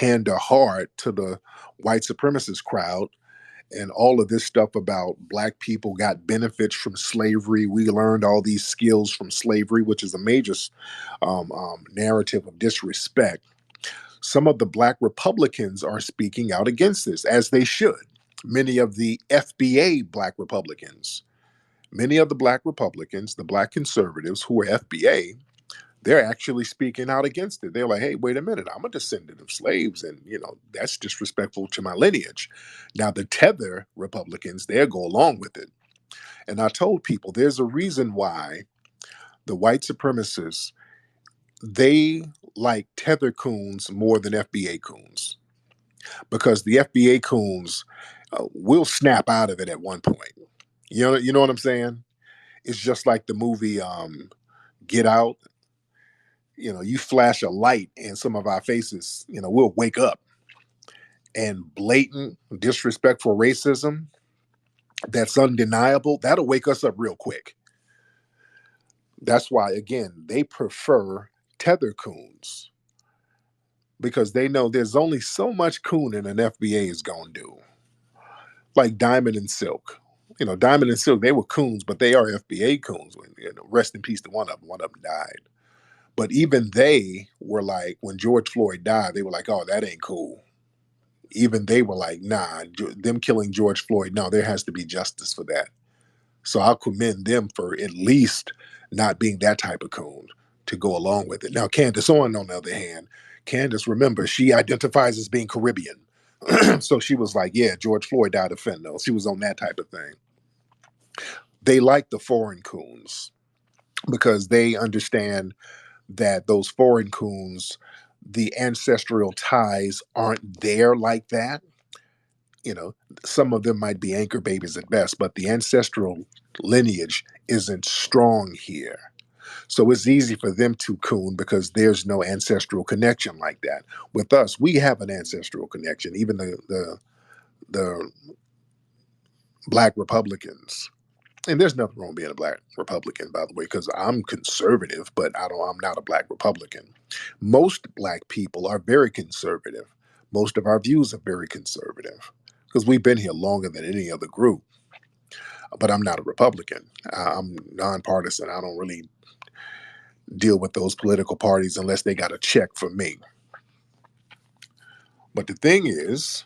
pander hard to the white supremacist crowd and all of this stuff about black people got benefits from slavery. We learned all these skills from slavery, which is a major narrative of disrespect. Some of the black Republicans are speaking out against this, as they should. Many of the FBA black Republicans, many of the black Republicans, the black conservatives who are FBA, they're actually speaking out against it. They're like, hey, wait a minute, I'm a descendant of slaves, and that's disrespectful to my lineage. Now, the tether Republicans, they'll go along with it. And I told people there's a reason why the white supremacists, they like tether coons more than FBA coons. Because the FBA coons will snap out of it at one point. You know what I'm saying? It's just like the movie Get Out. You flash a light in some of our faces, we'll wake up. And blatant, disrespectful racism that's undeniable, that'll wake us up real quick. That's why, again, they prefer tether coons because they know there's only so much cooning an FBA is going to do. Like Diamond and Silk. Diamond and Silk, they were coons, but they are FBA coons. Rest in peace to one of them. One of them died. But even they were like, when George Floyd died, they were like, oh, that ain't cool. Even they were like, nah, them killing George Floyd, no, there has to be justice for that. So I'll commend them for at least not being that type of coon to go along with it. Now, Candace Owens, on the other hand, Candace, remember, she identifies as being Caribbean. So she was like, yeah, George Floyd died of fentanyl. She was on that type of thing. They like the foreign coons because they understand that those foreign coons, the ancestral ties aren't there like that. Some of them might be anchor babies at best, but the ancestral lineage isn't strong here. So it's easy for them to coon because there's no ancestral connection like that. With us, we have an ancestral connection. Even the black Republicans, and there's nothing wrong being a black Republican, by the way, because I'm conservative, but I'm not a black Republican. Most black people are very conservative. Most of our views are very conservative because we've been here longer than any other group. But I'm not a Republican. I'm nonpartisan. I don't really deal with those political parties unless they got a check for me. But the thing is,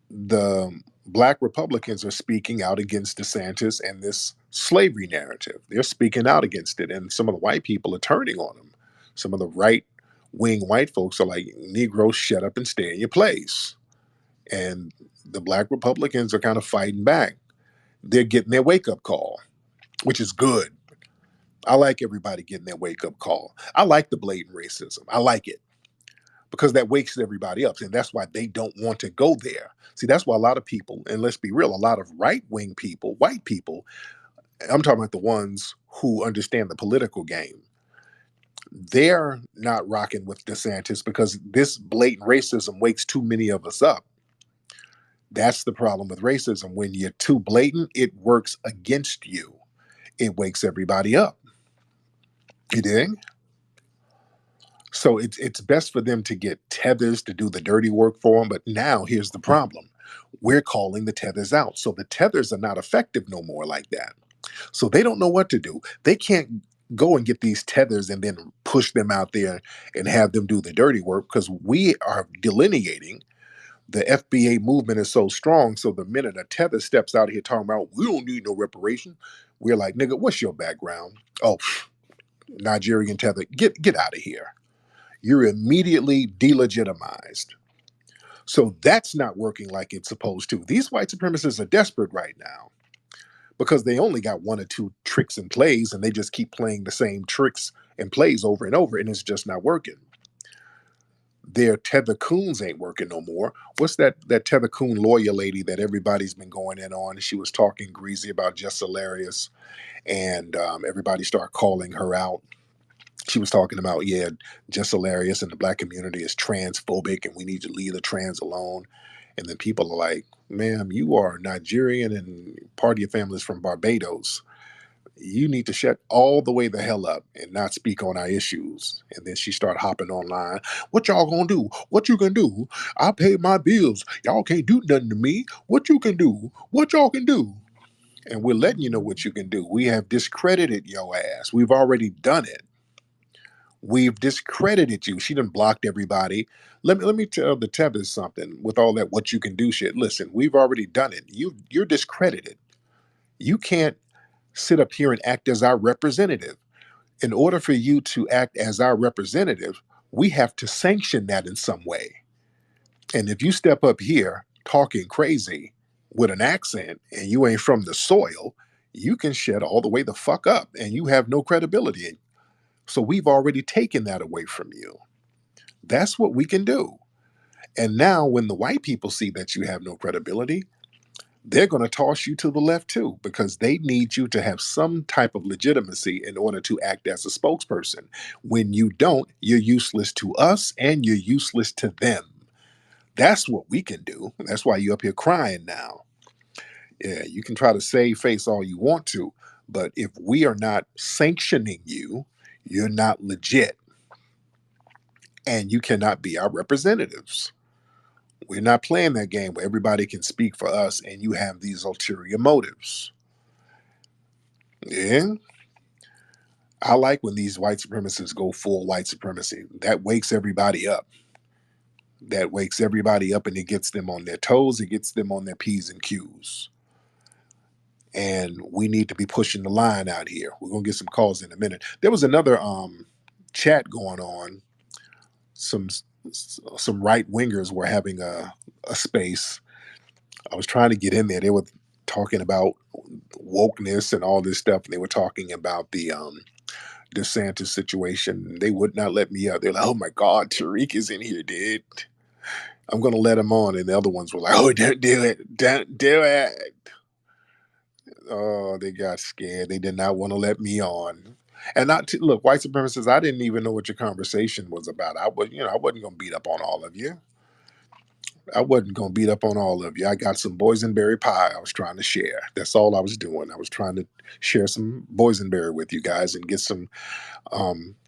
the black Republicans are speaking out against DeSantis and this slavery narrative. They're speaking out against it, and some of the white people are turning on them. Some of the right wing white folks are like, Negroes, shut up and stay in your place. And the black Republicans are kind of fighting back. They're getting their wake up call, which is good. I like everybody getting their wake up call. I like the blatant racism. I like it because that wakes everybody up. And that's why they don't want to go there. See, that's why a lot of people, and let's be real, a lot of right wing people, white people, I'm talking about the ones who understand the political game, they're not rocking with DeSantis because this blatant racism wakes too many of us up. That's the problem with racism. When you're too blatant, it works against you. It wakes everybody up. You dig? So it's best for them to get tethers to do the dirty work for them. But now here's the problem. We're calling the tethers out. So the tethers are not effective no more like that. So they don't know what to do. They can't go and get these tethers and then push them out there and have them do the dirty work because we are delineating. The FBA movement is so strong. So the minute a tether steps out here talking about, we don't need no reparation, we're like, nigga, what's your background? Oh, Nigerian tether, get out of here. You're immediately delegitimized. So that's not working like it's supposed to. These white supremacists are desperate right now because they only got one or two tricks and plays, and they just keep playing the same tricks and plays over and over, and it's just not working. Their tether coons ain't working no more. What's that tether coon lawyer lady that everybody's been going in on? She was talking greasy about Just Hilarious, and everybody started calling her out. She was talking about, yeah, Just Hilarious and the black community is transphobic and we need to leave the trans alone. And then people are like, ma'am, you are Nigerian and part of your family is from Barbados. You need to shut all the way the hell up and not speak on our issues. And then she started hopping online. What y'all gonna do? What you can do? I pay my bills. Y'all can't do nothing to me. What you can do? What y'all can do? And we're letting you know what you can do. We have discredited your ass. We've already done it. We've discredited you. She done blocked everybody. Let me tell the Tevez something with all that what you can do shit. Listen, we've already done it. You're discredited. You can't sit up here and act as our representative. In order for you to act as our representative, we have to sanction that in some way. And if you step up here talking crazy with an accent and you ain't from the soil, you can shut all the way the fuck up and you have no credibility. So we've already taken that away from you. That's what we can do. And now when the white people see that you have no credibility, they're going to toss you to the left too, because they need you to have some type of legitimacy in order to act as a spokesperson. When you don't, you're useless to us and you're useless to them. That's what we can do. That's why you're up here crying now. Yeah, you can try to save face all you want to, but if we are not sanctioning you, you're not legit and you cannot be our representatives. We're not playing that game where everybody can speak for us and you have these ulterior motives. Yeah. I like when these white supremacists go full white supremacy. That wakes everybody up. That wakes everybody up and it gets them on their toes. It gets them on their P's and Q's. And we need to be pushing the line out here. We're gonna get some calls in a minute. There was another chat going on. Some some right wingers were having a space. I was trying to get in there. They were talking about wokeness and all this stuff. And they were talking about the DeSantis situation. They would not let me out. They're like, "Oh my God, Tariq is in here, dude. I'm gonna let him on." And the other ones were like, "Oh, don't do it, don't do it." Oh, they got scared. They did not want to let me on. And not to, look, white supremacists. I didn't even know what your conversation was about. I wasn't gonna beat up on all of you. I wasn't gonna beat up on all of you. I got some boysenberry pie I was trying to share. That's all I was doing. I was trying to share some boysenberry with you guys and get some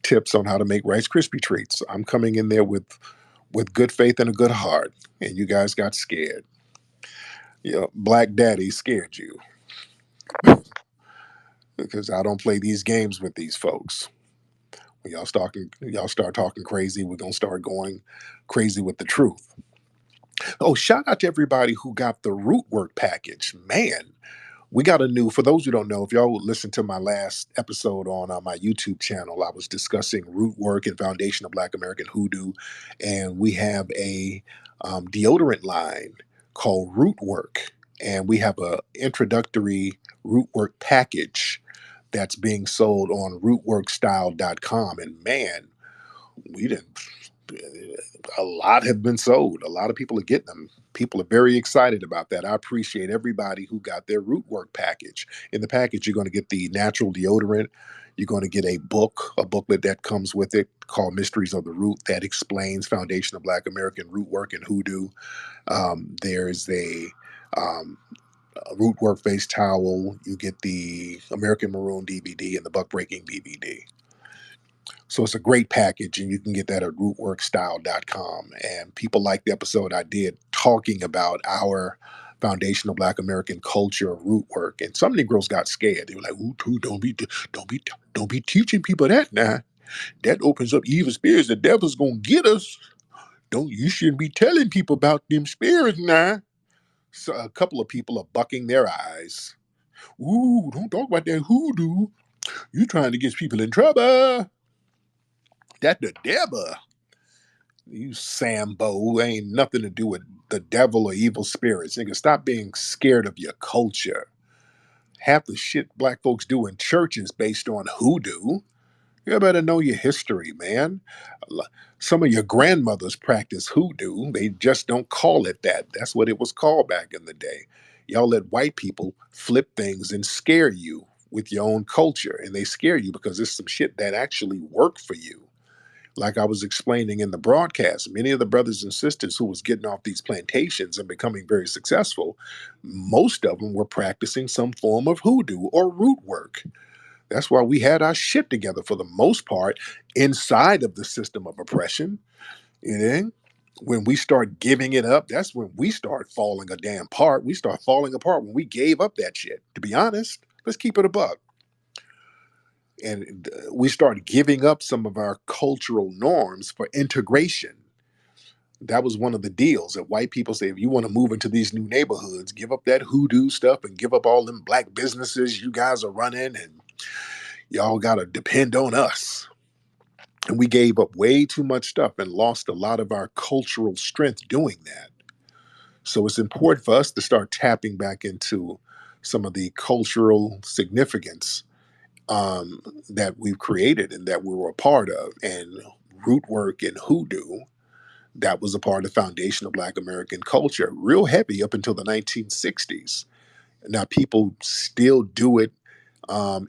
tips on how to make Rice Krispie treats. I'm coming in there with good faith and a good heart, and you guys got scared. Black Daddy scared you because I don't play these games with these folks. When y'all start talking crazy, we're gonna start going crazy with the truth. Oh, shout out to everybody who got the root work package. Man, we got a new, for those who don't know, if y'all would listen to my last episode on my YouTube channel, I was discussing root work and foundation of Black American hoodoo. And we have a deodorant line called Root Work. And we have a introductory root work package that's being sold on rootworkstyle.com. And man, we didn't a lot have been sold. A lot of people are getting them. People are very excited about that. I appreciate everybody who got their root work package. In the package, you're going to get the natural deodorant. You're going to get a booklet that comes with it called Mysteries of the Root that explains Foundation of Black American root work and hoodoo. There's um, a root work face towel. You get the American Maroon DVD and the Buck Breaking DVD. So it's a great package, and you can get that at rootworkstyle.com. And people like the episode I did talking about our foundational Black American culture of root work. And some Negroes got scared. They were like, "Ooh, don't be, don't be teaching people that now. That opens up evil spirits. The devil's gonna get us. Don't you shouldn't be telling people about them spirits now." So a couple of people are bucking their eyes. "Ooh, don't talk about that hoodoo. You trying to get people in trouble. That the devil. You Sambo ain't nothing to do with the devil or evil spirits. Nigga, stop being scared of your culture. Half the shit black folks do in churches based on hoodoo. You better know your history, man. Some of your grandmothers practice hoodoo. They just don't call it that. That's what it was called back in the day. Y'all let white people flip things and scare you with your own culture. And they scare you because it's some shit that actually worked for you. Like I was explaining in the broadcast, many of the brothers and sisters who was getting off these plantations and becoming very successful, most of them were practicing some form of hoodoo or root work. That's why we had our shit together for the most part inside of the system of oppression. You know, when we start giving it up, that's when we start falling a damn part. We start falling apart when we gave up that shit. To be honest, let's keep it a buck. And we start giving up some of our cultural norms for integration. That was one of the deals that white people say, if you want to move into these new neighborhoods, give up that hoodoo stuff and give up all them black businesses you guys are running, and y'all got to depend on us. And we gave up way too much stuff and lost a lot of our cultural strength doing that. So it's important for us to start tapping back into some of the cultural significance um, that we've created and that we were a part of. And root work and hoodoo, that was a part of the foundation of Black American culture, real heavy up until the 1960s. Now, people still do it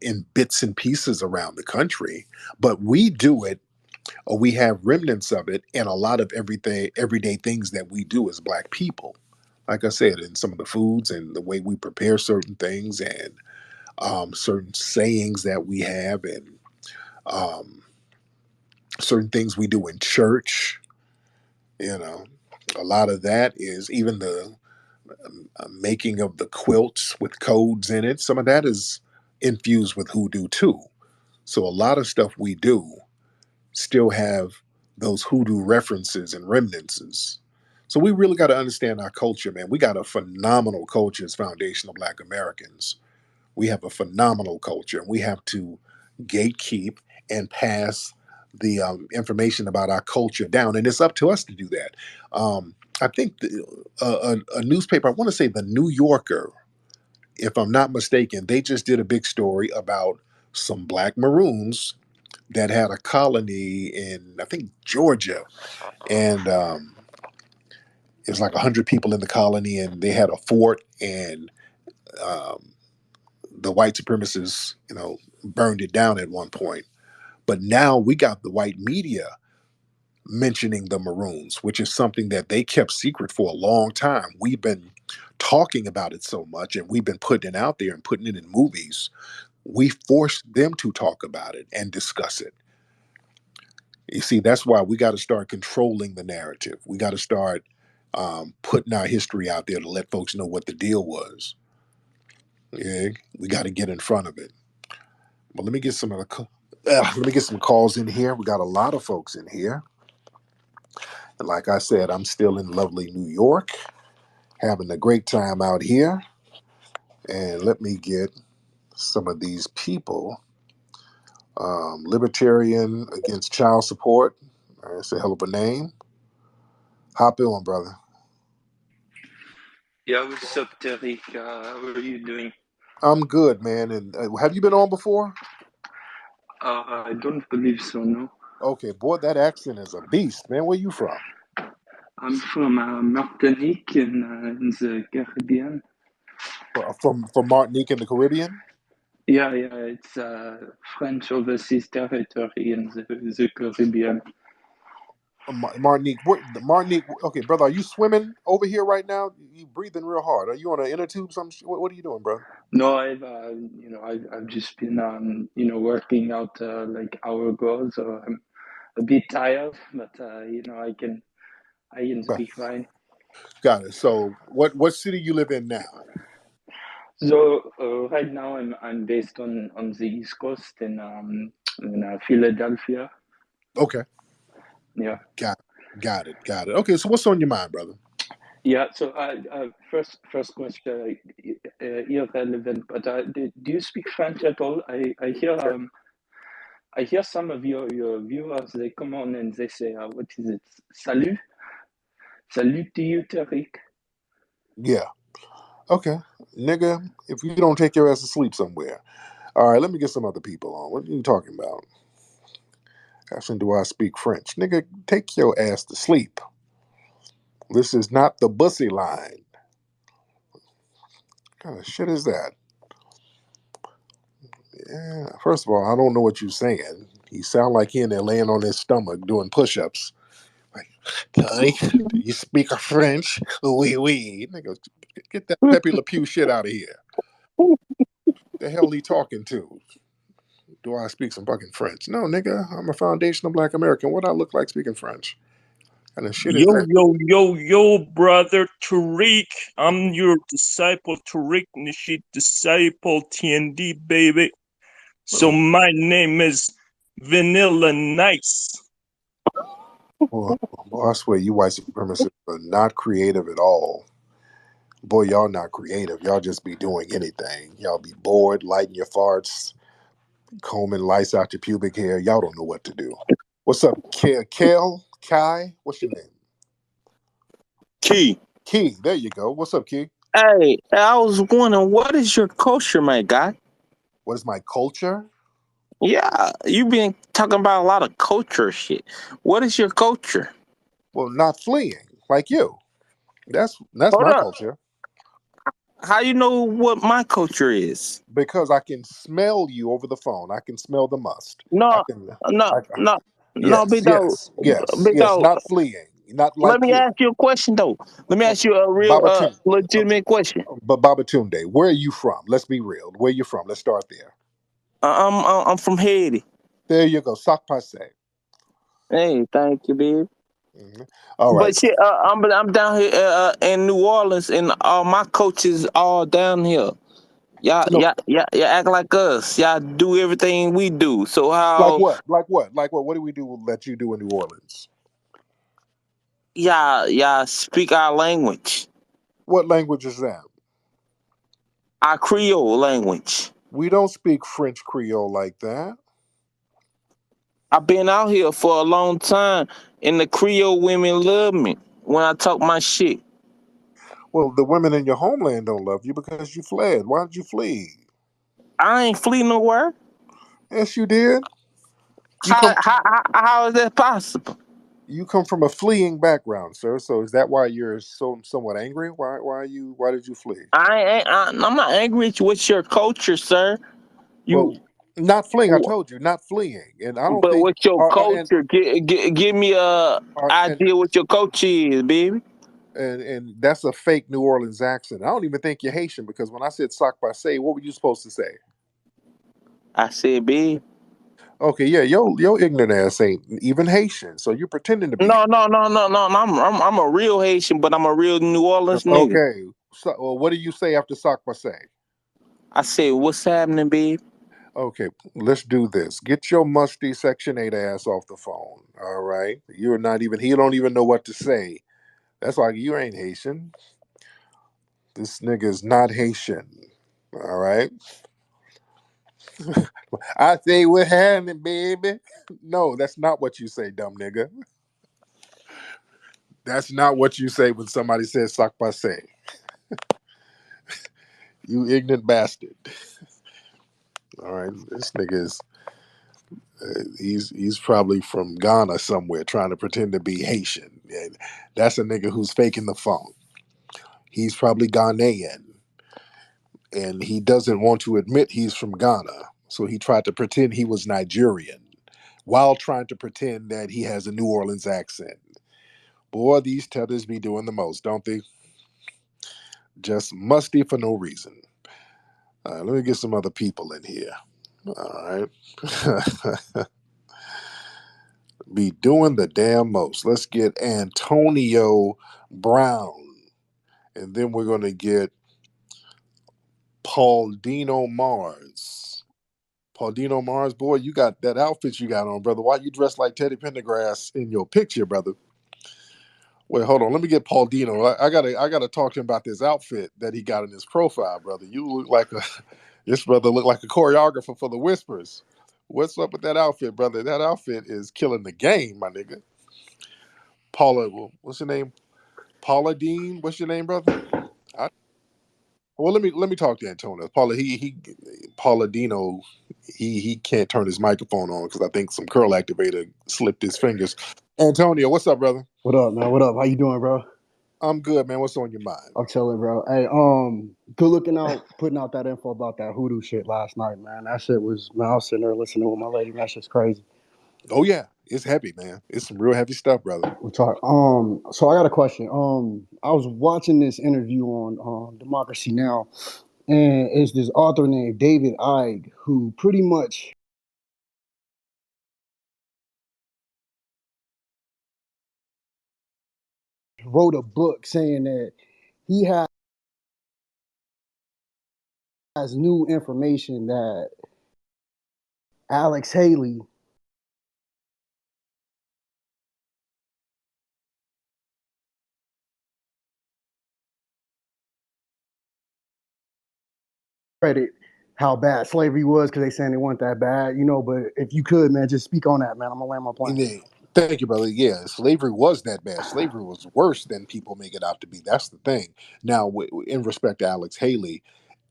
in bits and pieces around the country, but we do it, or we have remnants of it in a lot of everything, everyday things that we do as Black people. Like I said, in some of the foods and the way we prepare certain things, and certain sayings that we have, and um, certain things we do in church. You know, a lot of that is even the making of the quilts with codes in it. Some of that is infused with hoodoo too. So a lot of stuff we do still have those hoodoo references and remnants. So we really got to understand our culture, man. We got a phenomenal culture as foundational Black Americans. We have a phenomenal culture, and we have to gatekeep and pass the information about our culture down. And it's up to us to do that. I think a newspaper, I want to say the New Yorker, if I'm not mistaken, they just did a big story about some Black Maroons that had a colony in, I think, Georgia. And it's like 100 people in the colony, and they had a fort, and um, the white supremacists, burned it down at one point. But now we got the white media mentioning the Maroons, which is something that they kept secret for a long time. We've been talking about it so much, and we've been putting it out there and putting it in movies. We forced them to talk about it and discuss it. You see, that's why we got to start controlling the narrative. We got to start putting our history out there to let folks know what the deal was. Yeah, we got to get in front of it. But let me get some of the let me get some calls in here. We got a lot of folks in here. And like I said, I'm still in lovely New York, having a great time out here. And let me get some of these people. Libertarian against child support. That's a hell of a name. Hop on, brother. Yeah, what's up, Tariq? How are you doing? I'm good, man. And have you been on before? I don't believe so, no. Okay, boy, that accent is a beast, man. Where you from? I'm from Martinique in the Caribbean. From Martinique in the Caribbean? Yeah, it's French overseas territory in the Caribbean. Martinique. Martinique. Okay, brother, are you swimming over here right now? You breathing real hard. Are you on an inner tube? What are you doing, bro? No, I've just been, working out like hour ago, so I'm a bit tired, but I can Okay, speak fine. got it. So, what city you live in now? So right now I'm based on the East Coast in Philadelphia. Okay, Yeah, got it. Okay, so what's on your mind, brother? yeah. So first question, irrelevant, but do you speak French at all? I hear some of your viewers, they come on and they say, what is it? Salut to you, Tariq. Yeah. Okay, nigga. If you don't take your ass to sleep somewhere. All right, let me get some other people on. What are you talking about? Asking, do I speak French? Nigga, take your ass to sleep. This is not the bussy line. What kind of shit is that? Yeah, first of all, I don't know what you're saying. He sound like he in there laying on his stomach doing push-ups. Like, "Hi, do you speak a French? Oui. Nigga, get that Pepe Le Pew shit out of here. The hell he talking to? Do I speak some fucking French? No, nigga. I'm a foundational black American. What I look like speaking French? And the shit is Yo, that. yo, yo, yo, brother Tariq. I'm your disciple, Tariq Nasheed, disciple TND, baby. So Well, my name is Vanilla Nice. boy, I swear you white supremacists are not creative at all. Boy, y'all not creative. Y'all just be doing anything. Y'all be bored, lighting your farts, combing lights out your pubic hair. Y'all don't know what to do. What's up, Kel? Kai? What's your name? Key. Key. There you go. What's up, Key? Hey, I was wondering, what is your culture, my guy? What is my culture? Yeah, you've been talking about a lot of culture shit. What is your culture? Well, not fleeing like you. That's Hold my up. culture How you know what my culture is? because I can smell you over the phone. I can smell the must. I No, can. no, I, no, no, yes, big dog. yes, yes, Big yes. dog. Not fleeing. Not Let like me you. ask you a question though. Let me Uh, ask you a real Baba Tune. legitimate question. But Baba Tunde, where are you from? Let's be real. Where you from? Let's start there. I'm from Haiti. There you go. Sac passe. Hey, thank you, babe. Mhm. All right. But shit, I'm down here in New Orleans, and all my coaches all down here. No, Y'all act like us. Y'all do everything we do. So like how what? Like what? Like what? What do we do that you do in New Orleans? y'all speak our language, What language is that? our Creole language? We don't speak French Creole like that. I've been out here for a long time, and the Creole women love me when I talk my shit. Well, the women in your homeland don't love you because you fled. Why did you flee? I ain't flee nowhere. Yes, you did. You How come how is that possible? you come from a fleeing background, sir. So is that why you're so somewhat angry? Why did you flee? I'm not angry at you. What's your culture, sir? You, Well, not fleeing. I told you, not fleeing. And I don't but think what's your and culture? Give me a and idea what your culture is, baby. and that's a fake New Orleans accent. I don't even think you're Haitian because when I said "sac passe," what were you supposed to say? I said, babe. Okay, yeah, your ignorant ass ain't even Haitian, so you're pretending to be. No. I'm a real Haitian, but I'm a real New Orleans nigga. Okay, so well, what do you say after "sac passe"? I said, what's happening, babe? Okay, let's do this. Get your musty Section 8 ass off the phone. All right. You're not even, he don't even know what to say. That's why you ain't Haitian. This nigga is not Haitian. All right. I say what happening, baby. No, that's not what you say, dumb nigga. That's not what you say when somebody says sac passe. You ignorant bastard. All right. This nigga is, he's probably from Ghana somewhere trying to pretend to be Haitian. And that's a nigga who's faking the phone. He's probably Ghanaian, and he doesn't want to admit he's from Ghana. So he tried to pretend he was Nigerian while trying to pretend that he has a New Orleans accent. Boy, these tethers be doing the most, don't they? Just musty for no reason. Let me get some other people in here. All right. Be doing the damn most. Let's get Antonio Brown. And then we're going to get Paul Dino Mars. Paulino Mars, boy, you got that outfit you got on, brother. Why you dressed like Teddy Pendergrass in your picture, brother? Wait, hold on. Let me get Paul Dino. I gotta talk to him about this outfit that he got in his profile, brother. You look like a this brother look like a choreographer for the Whispers. What's up with that outfit, brother? That outfit is killing the game, my nigga. Paula, what's your name? Paula Dean. What's your name, brother? I, well, let me talk to Antonio. Paula Dino. He can't turn his microphone on because I think some curl activator slipped his fingers. Antonio, what's up, brother? What up, man? What up? How you doing, bro? I'm good, man. What's on your mind? I'm chilling, bro. Hey, good looking out, putting out that info about that hoodoo shit last night, man. That shit was, man. I was sitting there listening with my lady. That shit's crazy. Oh yeah, it's heavy, man. It's some real heavy stuff, brother. We talk. So I got a question. I was watching this interview on Democracy Now, and it's this author named David Icke who pretty much wrote a book saying that he has new information that Alex Haley credit how bad slavery was because they saying it wasn't that bad, but if you could, man, just speak on that, man. I'm gonna land my plane. Thank you, brother. Yeah, slavery was that bad. Slavery was worse than people make it out to be. That's the thing. Now, in respect to Alex Haley,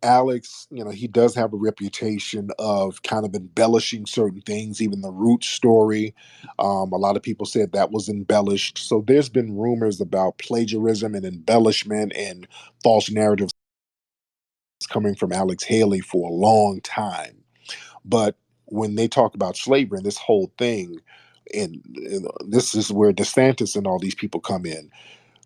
Alex, he does have a reputation of kind of embellishing certain things, even the root story. A lot of people said that was embellished. So there's been rumors about plagiarism and embellishment and false narratives coming from Alex Haley for a long time. But when they talk about slavery and this whole thing, and this is where DeSantis and all these people come in,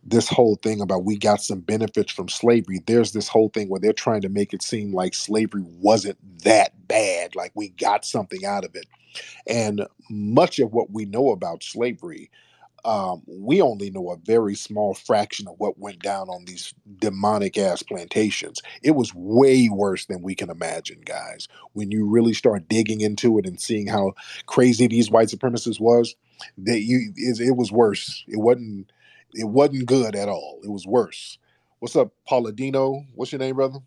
this whole thing about we got some benefits from slavery. There's this whole thing where they're trying to make it seem like slavery wasn't that bad, like we got something out of it. And much of what we know about slavery, we only know a very small fraction of what went down on these demonic ass plantations. It was way worse than we can imagine, guys. When you really start digging into it and seeing how crazy these white supremacists was, it was worse. It wasn't good at all. It was worse. What's up, Pauladino? What's your name, brother?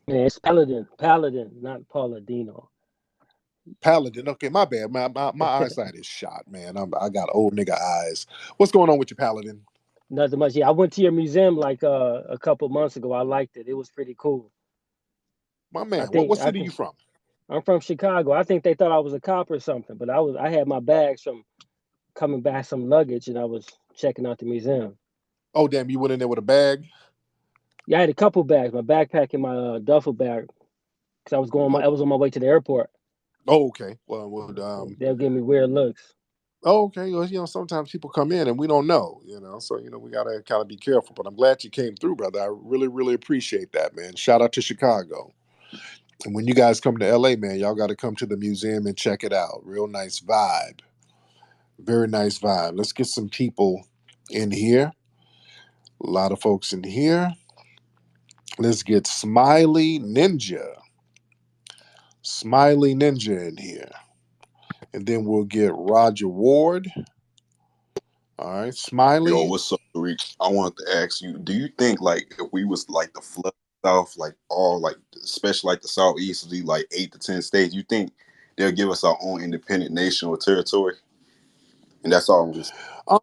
Man, it's Paladin, not Pauladino. Paladin. Okay, my bad. My eyesight is shot, man. I got old nigga eyes. What's going on with you, Paladin? Nothing much. Yeah, I went to your museum like a couple months ago. I liked it. It was pretty cool. My I man, think what I city think you from? I'm from Chicago. I think they thought I was a cop or something, but I had my bags from coming back some luggage, and I was checking out the museum. Oh, damn, you went in there with a bag? Yeah, I had a couple bags, my backpack and my duffel bag, because Oh, I was on my way to the airport. okay. Well, They'll give me weird looks. oh, okay. Well, sometimes people come in and we don't know, so, we got to kind of be careful. But I'm glad you came through, brother. I really, really appreciate that, man. Shout out to Chicago. And when you guys come to LA, man, y'all got to come to the museum and check it out. Real nice vibe. Very nice vibe. Let's get some people in here. A lot of folks in here. Let's get Smiley Ninja. Smiley Ninja in here. And then we'll get Roger Ward. All right, Yo, Smiley. what's up, Tariq? I wanted to ask you, do you think like if we was like the flood South, like all like especially like the Southeast, the like 8 to 10 states, you think they'll give us our own independent nation or territory? And that's all I'm gonna say. Um,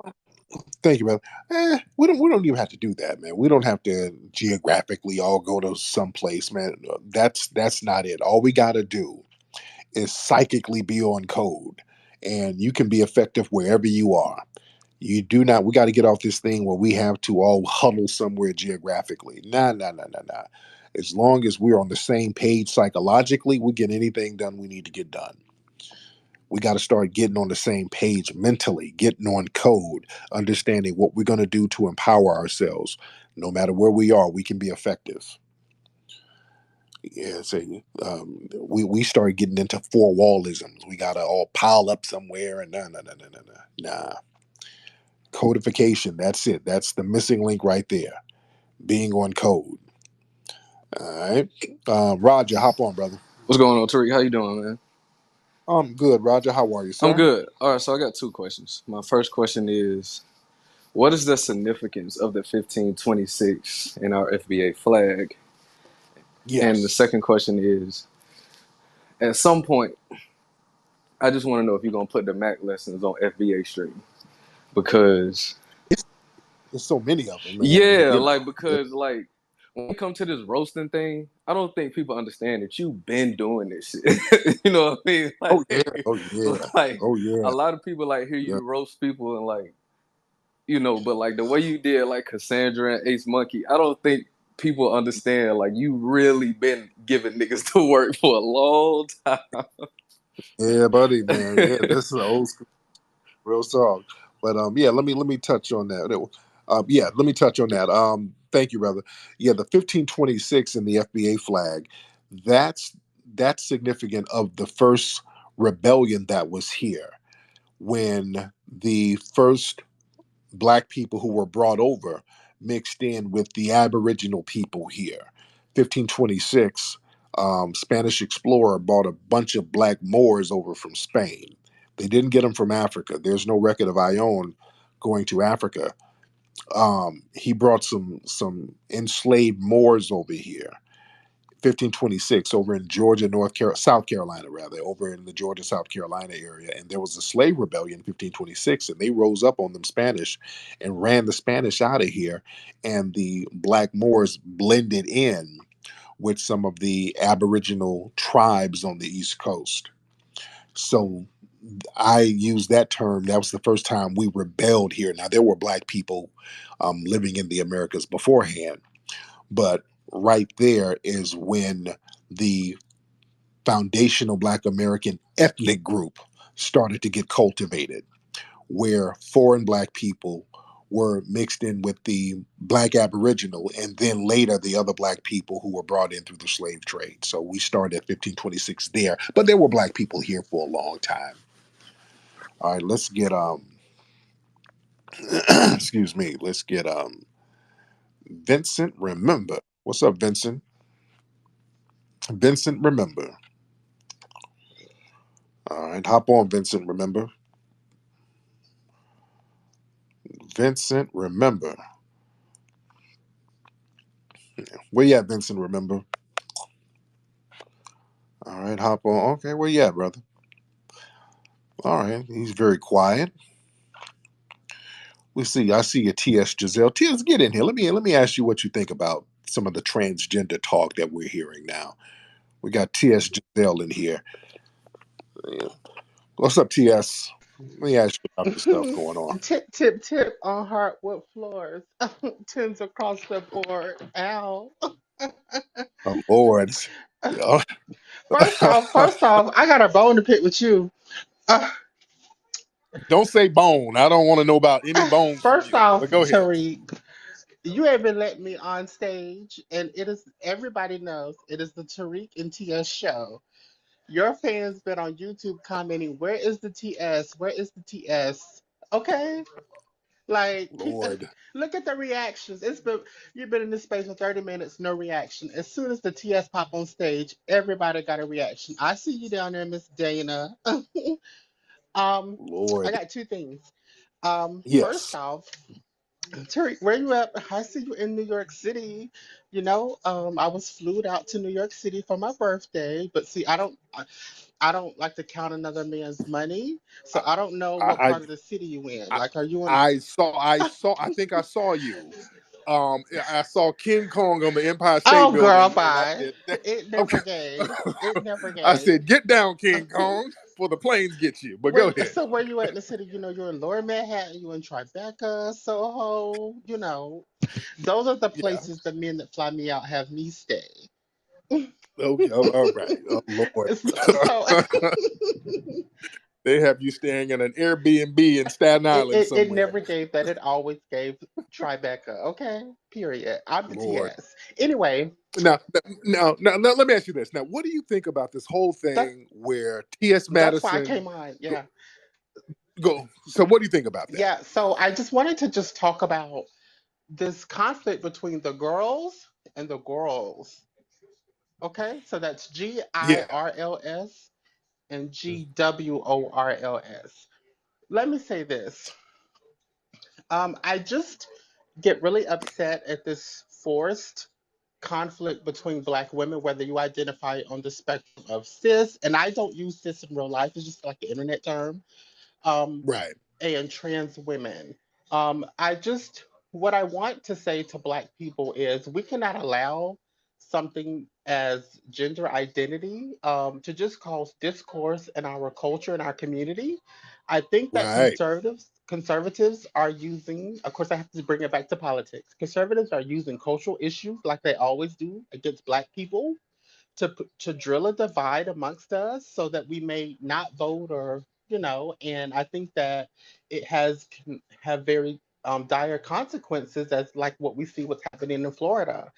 Thank you, brother. We don't even have to do that, man. We don't have to geographically all go to some place, man. That's not it. All we got to do is psychically be on code, and you can be effective wherever you are. You do not. We got to get off this thing where we have to all huddle somewhere geographically. Nah, nah, nah, nah, nah. As long as we're on the same page psychologically, we get anything done we need to get done. We got to start getting on the same page mentally, getting on code, understanding what we're going to do to empower ourselves. No matter where we are, we can be effective. Yeah, we start getting into four wallisms. We got to all pile up somewhere and nah. Codification. That's it. That's the missing link right there. Being on code. All right, Roger, hop on, brother. What's going on, Tariq? How you doing, man? I'm good, Roger. How are you, I'm sir? good. All right, so I got two questions. My first question is, what is the significance of the 1526 in our FBA flag? And the Yes. second question is, at some point, I just want to know if you're gonna put the Mac lessons on FBA stream because, It's, there's so many of them, man. yeah, You like know. because like when it comes to this roasting thing, I don't think people understand that you've been doing this shit. You know what I mean? Oh yeah. Oh yeah. Like Oh yeah. a lot of people like hear Yeah. you roast people and like but like the way you did like Cassandra and Ace Monkey, I don't think people understand like you really been giving niggas to work for a long Yeah, buddy, man. Yeah, time. this is old school, real talk. But yeah, let me touch on that. Yeah, let me touch on that. Thank you, brother. Yeah, the 1526 in the FBA flag, that's that's significant of the first rebellion that was here when black people who were brought over mixed in with the Aboriginal people here. 1526, Spanish explorer brought a bunch of black Moors over from Spain. They didn't get them from Africa. There's no record of Ion going to Africa. He brought some enslaved Moors over here. 1526 over in Georgia, South Carolina, rather, over in the Georgia, South Carolina area. And there was a slave rebellion in 1526, and they rose up on them Spanish and ran the Spanish out of here. And the black Moors blended in with some of the Aboriginal tribes on the East Coast. So I use that term. That was the first time we rebelled here. Now, there were black people living in the Americas beforehand, but right there is when the foundational Black American ethnic group started to get cultivated, where foreign Black people were mixed in with the Black Aboriginal, and then later the other Black people who were brought in through the slave trade. So we started at 1526 there, but there were Black people here for a long time. All right, let's get excuse me, let's get Vincent Remember. What's up, Vincent? Vincent Remember. All right, hop on, Vincent Remember. Vincent Remember. Where you at, Vincent Remember? All right, hop on. Okay, where you at, brother? All right, he's very quiet. We see. I see your TS Giselle. TS, get in here. Let me ask you what you think about some of the transgender talk that we're hearing now. We got TS Giselle in here. Yeah. What's up, TS? Let me ask you about the stuff going on. Tip, tip, tip on hardwood floors. Tins across the board. Ow. Oh Lord. Yeah. First off, I got a bone to pick with you. Uh, Don't say bone. I don't want to know about any bones from First you. off, But go ahead. Tariq, you haven't let me on stage, and it is everybody knows it is the Tariq and TS show. Your fans been on YouTube commenting, "Where is the TS? Where is the TS?" Okay, like Lord. look at the reactions. You've been in this space for 30 minutes, no reaction. As soon as the TS pop on stage, everybody got a reaction. I see you down there, Miss Dana. I Lord. got two things. First Yes. off, Terry, where you at? I see you in New York City. I was flued out to New York City for my birthday, but see, I don't like to count another man's money, so I don't know what I, part of the city you in. I Like, are you in? I think I saw you. I saw King Kong on the Empire State Oh, girl, Building, and I bye. said, It okay. never gave. It never I gave. said, get down, King Kong, for the planes get you. But go Wait, ahead. so where you at in the city? You're in Lower Manhattan, you in Tribeca, Soho, those are the Yeah. places the men that fly me out have me stay. Okay. All right. Oh Lord. So They have you staying in an Airbnb in Staten Island it somewhere. never gave that. It always gave Tribeca. Okay, period. I'm the Lord. TS. Anyway, Now, let me ask you this. Now, what do you think about this whole that thing where T.S. that's why I Madison came on. go, Yeah, go? So, what do you think about that? yeah. So I just wanted to just talk about this conflict between the girls and the girls. Okay, so that's Yeah. GIRLS and GWORLS. Let me say this. I just get really upset at this forced conflict between black women, whether you identify on the spectrum of cis, and I don't use cis in real life, it's just like an internet term. Um, Right. and trans women. I just, what I want to say to Black people is we cannot allow something as gender identity to just cause discourse in our culture and our community. I think that Right. conservatives are using, of course, I have to bring it back to politics. Conservatives are using cultural issues like they always do against Black people to drill a divide amongst us so that we may not vote and I think that it can have very dire consequences as like what we see what's happening in Florida.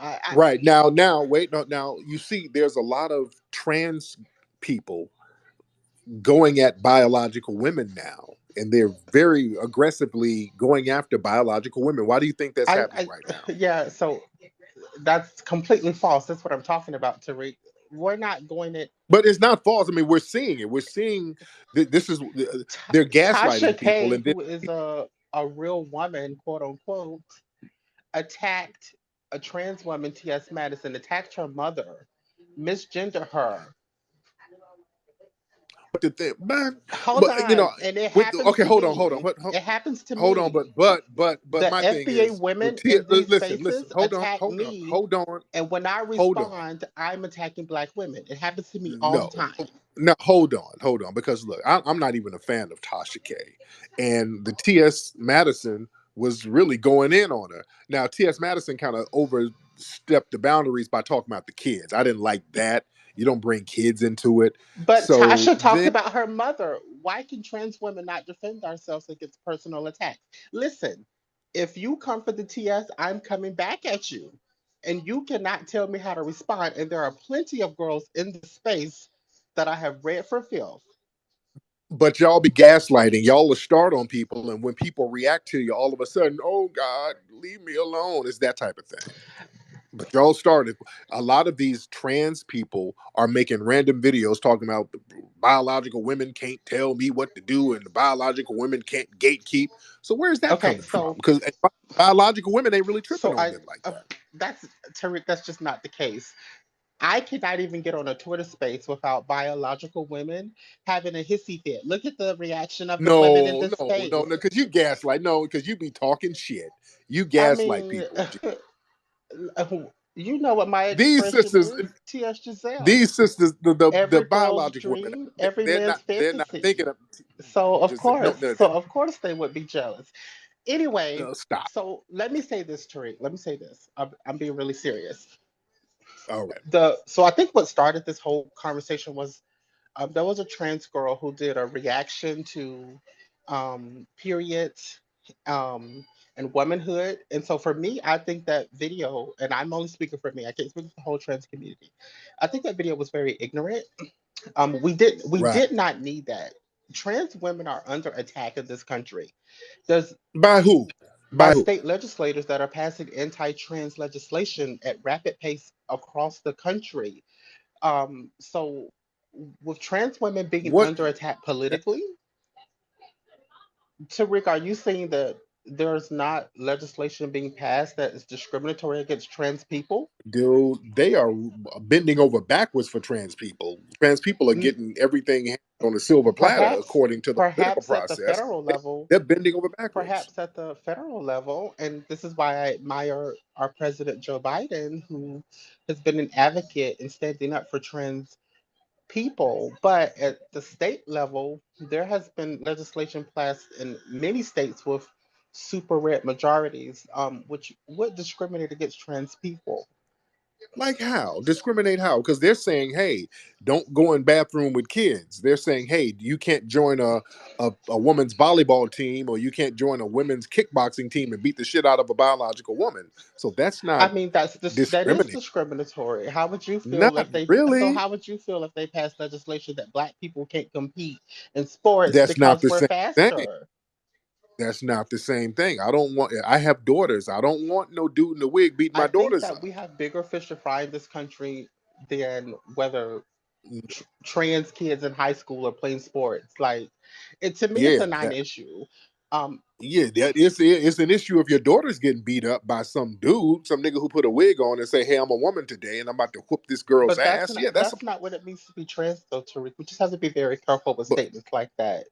I Right. Now, wait. No, now you see, there's a lot of trans people going at biological women now, and they're very aggressively going after biological women. Why do you think that's happening I right now? yeah, so that's completely false. That's what I'm talking about, Tariq. We're not going to But it's not false. I mean, we're seeing it. We're seeing this is they're Tasha gaslighting people, K, and then who is a real woman, quote unquote, attacked a trans woman, T.S. Madison, attacked her mother, misgendered her. but the thing, Hold but you know, on, and it with happens okay, to hold on, hold on, me. It happens to hold on, me. but The my thing FBA is, women in these listen, spaces attack hold on, me, and when I hold on. respond, I'm attacking black women. It happens to me all the No, time. no, hold on, because look, I'm not even a fan of Tasha K, and the T.S. Madison was really going in on her. Now, T.S. Madison kind of overstepped the boundaries by talking about the kids. I didn't like that. You don't bring kids into it. But So Tasha talked then, about her mother. Why can trans women not defend ourselves against personal attacks? Listen, if you come for the TS, I'm coming back at you. And you cannot tell me how to respond. And there are plenty of girls in the space that I have read for filth. but y'all be gaslighting. Y'all will start on people, and when people react to you, all of a sudden, oh God, leave me alone. It's that type of thing. But y'all started. A lot of these trans people are making random videos talking about the biological women can't tell me what to do, and the biological women can't gatekeep. So where's that Okay, coming from? Because biological women ain't really tripping so on I them like uh, that. that's Tariq, that's just not the case. I cannot even get on a Twitter space without biological women having a hissy fit. Look at the reaction of the women in No, this no, no, space. no. Because you gaslight. No, because you be talking shit. You I gaslight mean, people. you know what my These expression sisters, is, T.S. Giselle. these sisters, the Every girl's biological women, dream, every man's they're not thinking fantasy. of So of just no, course, no, so of course they would be jealous. Anyway, no, stop. so let me say this, Tariq. Let me say this. I'm being really serious. All right, So I think what started this whole conversation was there was a trans girl who did a reaction to periods and womanhood. And so for me, I think that video, and I'm only speaking for me, I can't speak for the whole trans community. I think that video was very ignorant. We right. did not need that. Trans women are under attack in this country. There's By who? by By who? state legislators that are passing anti-trans legislation at rapid pace across the country. So with trans women being What? under attack politically, Tariq, are you saying that there's not legislation being passed that is discriminatory against trans people? Dude, they are bending over backwards for trans people. Trans people are N- getting everything on a silver platter Perhaps, according to the political perhaps at the process. federal level, They're bending over backwards. perhaps at the federal level, and this is why I admire our President Joe Biden, who has been an advocate in standing up for trans people. But at the state level, there has been legislation passed in many states with super red majorities, which would discriminate against trans people. Like how? Discriminate how? Because they're saying, hey, don't go in bathroom with kids. They're saying, hey, you can't join a women's volleyball team, or you can't join a women's kickboxing team and beat the shit out of a biological woman. So that's I not mean, that is discriminating. discriminatory. How would you feel Not if they so really. how would you feel if they passed legislation that black people can't compete in sports That's not because the we're same thing. faster? That's not the same thing. I don't want. I have daughters. I don't want no dude in the wig beating I my think daughters that up. we have bigger fish to fry in this country than whether trans kids in high school are playing sports. Like, it to me, it's Yeah, a non-issue. Um, yeah. That it's an issue if your daughter's getting beat up by some dude, some nigga who put a wig on and say, "Hey, I'm a woman today, and I'm about to whoop this girl's but ass." Yeah, that's a. that's not what it means to be trans, though, Tariq. We just have to be very careful with But statements like that.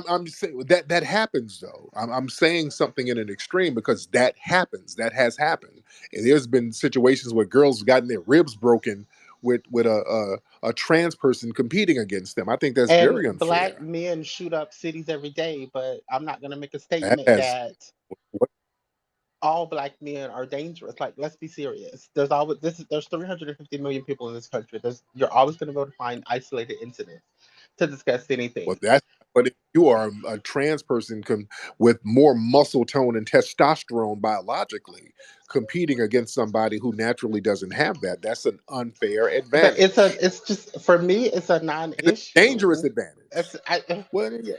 I'm just saying that happens though. I'm saying something in an extreme because that happens. That has happened, and there's been situations where girls have gotten their ribs broken with a trans person competing against them. I think that's And very black unfair. men shoot up cities every day, but I'm not going to make a That statement has that what all black men are dangerous. Like, let's be serious. There's 350 million people in this country. You're always going to be able to find isolated incidents to discuss well anything. But if you are a trans person with more muscle tone and testosterone biologically, competing against somebody who naturally doesn't have that, that's an unfair But advantage. it's just for me, it's a And it's a dangerous non-issue. advantage. It's I, Well, yeah.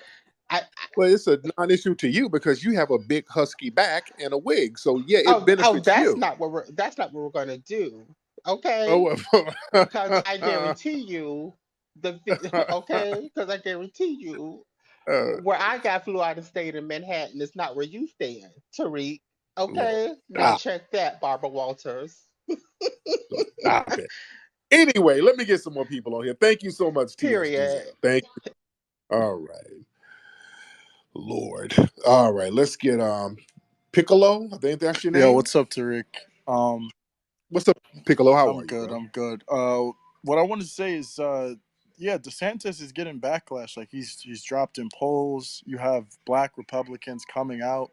I Well, it's a non-issue to you because you have a big husky back and a wig. So yeah, it oh, benefits you. that's not what we're gonna do. Okay, Oh, because I guarantee you okay, because I guarantee you uh, where I got flew out of state in Manhattan is not where you stand, Tariq. Lord, Okay, now stop, check that, Barbara Walters. stop it. Anyway, let me get some more people on here. Thank you so much, TS Period. Denzel. Thank you. All right. Lord. All right, let's get Piccolo. I think that's your Yo, name. what's up, Tariq? Um, What's up, Piccolo? How I'm are you, good. bro? I'm good. What I want to say is, yeah, DeSantis is getting backlash. Like he's dropped in polls. You have black Republicans coming out,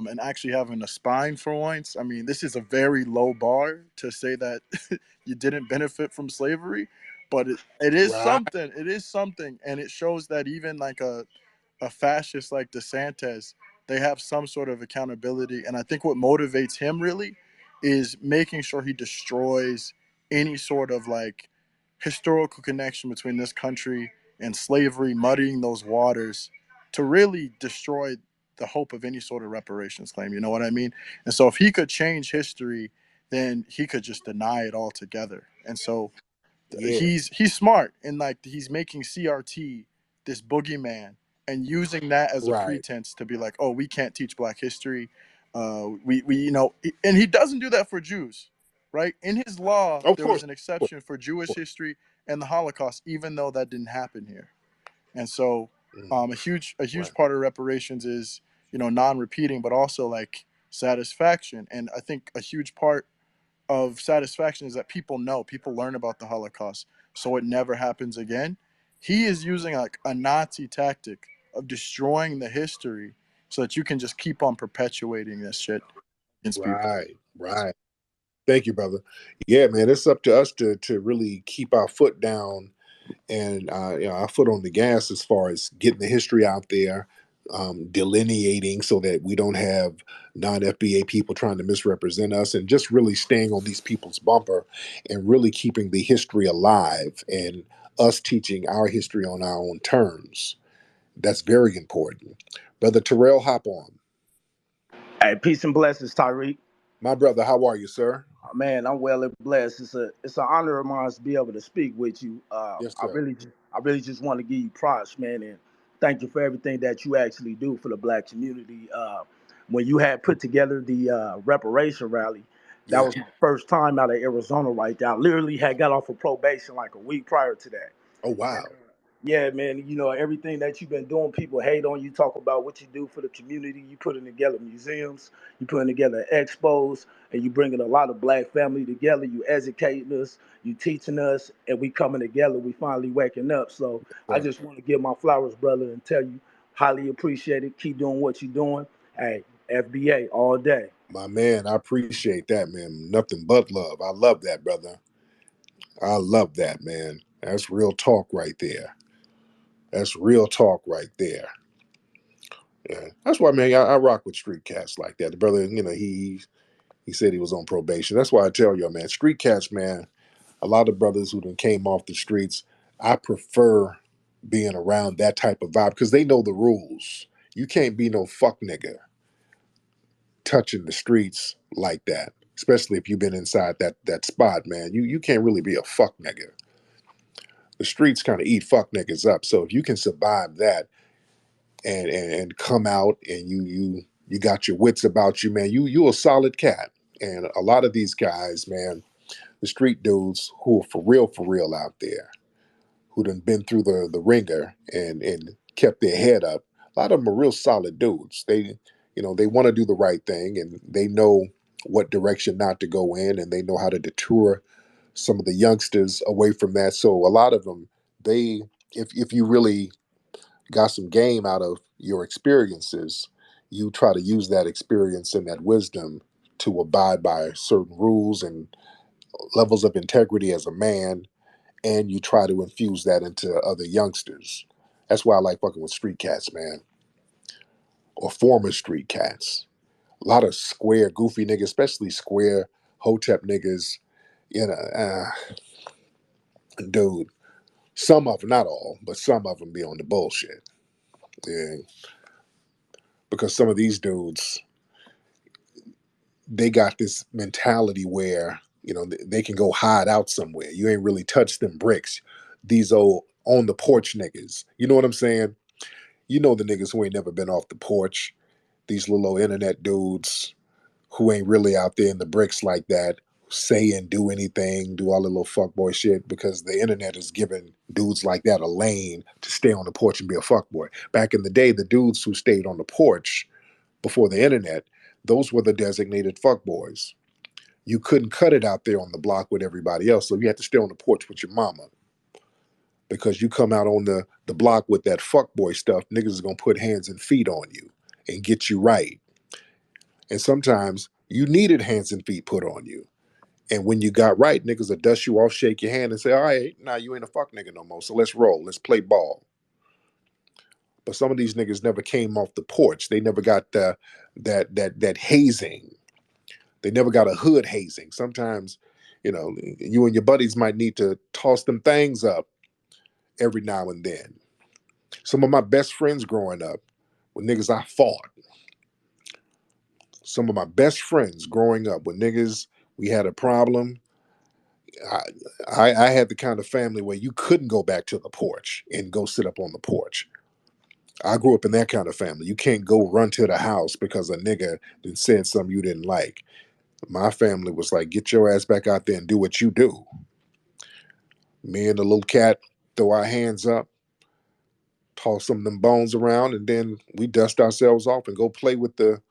and actually having a spine for once. I mean, this is a very low bar to say that you didn't benefit from slavery, but it is Right. something. It is something, and it shows that even like a fascist like DeSantis, they have some sort of accountability. And I think what motivates him really is making sure he destroys any sort of like historical connection between this country and slavery, muddying those waters to really destroy the hope of any sort of reparations claim. You know what I mean? And so if he could change history, then he could just deny it altogether. And so Yeah. he's smart and like he's making CRT this boogeyman and using that as a Right. pretense to be like, oh, we can't teach Black history. We you know, and he doesn't do that for Jews, right? In his law, Of there was course. an Of exception for Jewish course. history and the Holocaust, even though that didn't happen here. And so, Mhm. a Right. huge part of reparations is non-repeating, but also like satisfaction. And I think a huge part of satisfaction is that people learn about the Holocaust, so it never happens again. He is using like a Nazi tactic of destroying the history so that you can just keep on perpetuating this shit against people. Right. Right. Thank you, brother. Yeah, man, it's up to us to really keep our foot down and our foot on the gas as far as getting the history out there, delineating so that we don't have non-FBA people trying to misrepresent us, and just really staying on these people's bumper and really keeping the history alive and us teaching our history on our own terms. That's very important. Brother Terrell, hop on. Hey, peace and blessings, Tariq. My brother, how are you, sir? Man, I'm well and blessed. It's an honor of mine to be able to speak with you. Yes, sir. I really just want to give you props, man, and thank you for everything that you actually do for the Black community. When you had put together the reparation rally, that Yeah. was my first time out of Arizona right there. I literally had got off of probation like a week prior to that. Oh, wow. Yeah, man, everything that you've been doing, people hate on you, talk about what you do for the community. You putting together museums, you putting together expos, and you bringing a lot of Black family together. You educating us, you teaching us, and we coming together. We finally waking up. So I Sir. just want to give my flowers, brother, and tell you highly appreciate it. Keep doing what you're doing. Hey, FBA all day. My man, I appreciate that, man. Nothing but love. I love that, brother. I love that, man. That's real talk right there. That's real talk right there. Yeah, that's why, man. I rock with street cats like that. The brother, he said he was on probation. That's why I tell you, man. Street cats, man. A lot of brothers who then came off the streets. I prefer being around that type of vibe because they know the rules. You can't be no fuck nigga touching the streets like that. Especially if you've been inside that spot, man. You can't really be a fuck nigga. The streets kind of eat fuck niggas up. So if you can survive that and come out and you got your wits about you, man, you a solid cat. And a lot of these guys, man, the street dudes who are for real out there, who done been through the ringer and kept their head up. A lot of them are real solid dudes. They want to do the right thing and they know what direction not to go in and they know how to deter some of the youngsters away from that. So a lot of them, they if you really got some game out of your experiences, you try to use that experience and that wisdom to abide by certain rules and levels of integrity as a man, and you try to infuse that into other youngsters That's why I like fucking with street cats, man, or former street cats. A lot of square, goofy niggas, especially square hotep niggas. You know, dude. Some of them, not all, but some of them be on the bullshit. Yeah, because some of these dudes, they got this mentality where they can go hide out somewhere. You ain't really touched them bricks. These old on the porch niggas. You know what I'm saying? You know the niggas who ain't never been off the porch. These little old internet dudes who ain't really out there in the bricks like that, say and do anything, do all the little fuckboy shit because the internet is giving dudes like that a lane to stay on the porch and be a fuckboy. Back in the day, the dudes who stayed on the porch before the internet, those were the designated fuckboys. You couldn't cut it out there on the block with everybody else, so you had to stay on the porch with your mama. Because you come out on the block with that fuckboy stuff, niggas is gonna put hands and feet on you and get you right. And sometimes you needed hands and feet put on you. And when you got right, niggas will dust you off, shake your hand, and say, all right, now you ain't a fuck nigga no more. So let's roll. Let's play ball. But some of these niggas never came off the porch. They never got that hazing. They never got a hood hazing. Sometimes, you and your buddies might need to toss them things up every now and then. Some of my best friends growing up were niggas I fought. Some of my best friends growing up were niggas we had a problem. I had the kind of family where you couldn't go back to the porch and go sit up on the porch. I grew up in that kind of family. You can't go run to the house because a nigga then said something you didn't like. My family was like, get your ass back out there and do what you do. Me and the little cat throw our hands up, toss some of them bones around, and then we dust ourselves off and go play with the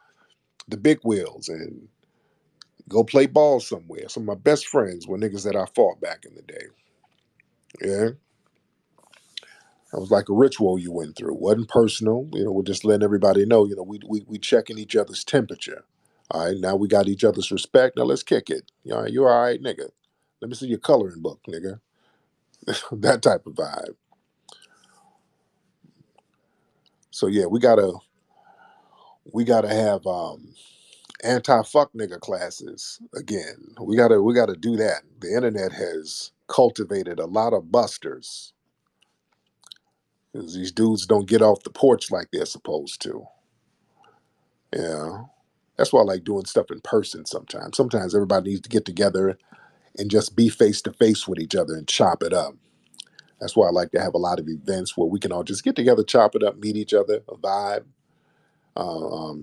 big wheels and go play ball somewhere. Some of my best friends were niggas that I fought back in the day. Yeah. It was like a ritual you went through. It wasn't personal. We're just letting everybody know, we checking each other's temperature. All right, now we got each other's respect. Now let's kick it. All right, you all right, nigga? Let me see your coloring book, nigga. That type of vibe. So yeah, we gotta have anti-fuck nigga classes again. We gotta do that. The internet has cultivated a lot of busters because these dudes don't get off the porch like they're supposed to. Yeah. That's why I like doing stuff in person sometimes. Sometimes everybody needs to get together and just be face to face with each other and chop it up. That's why I like to have a lot of events where we can all just get together, chop it up, meet each other, a vibe,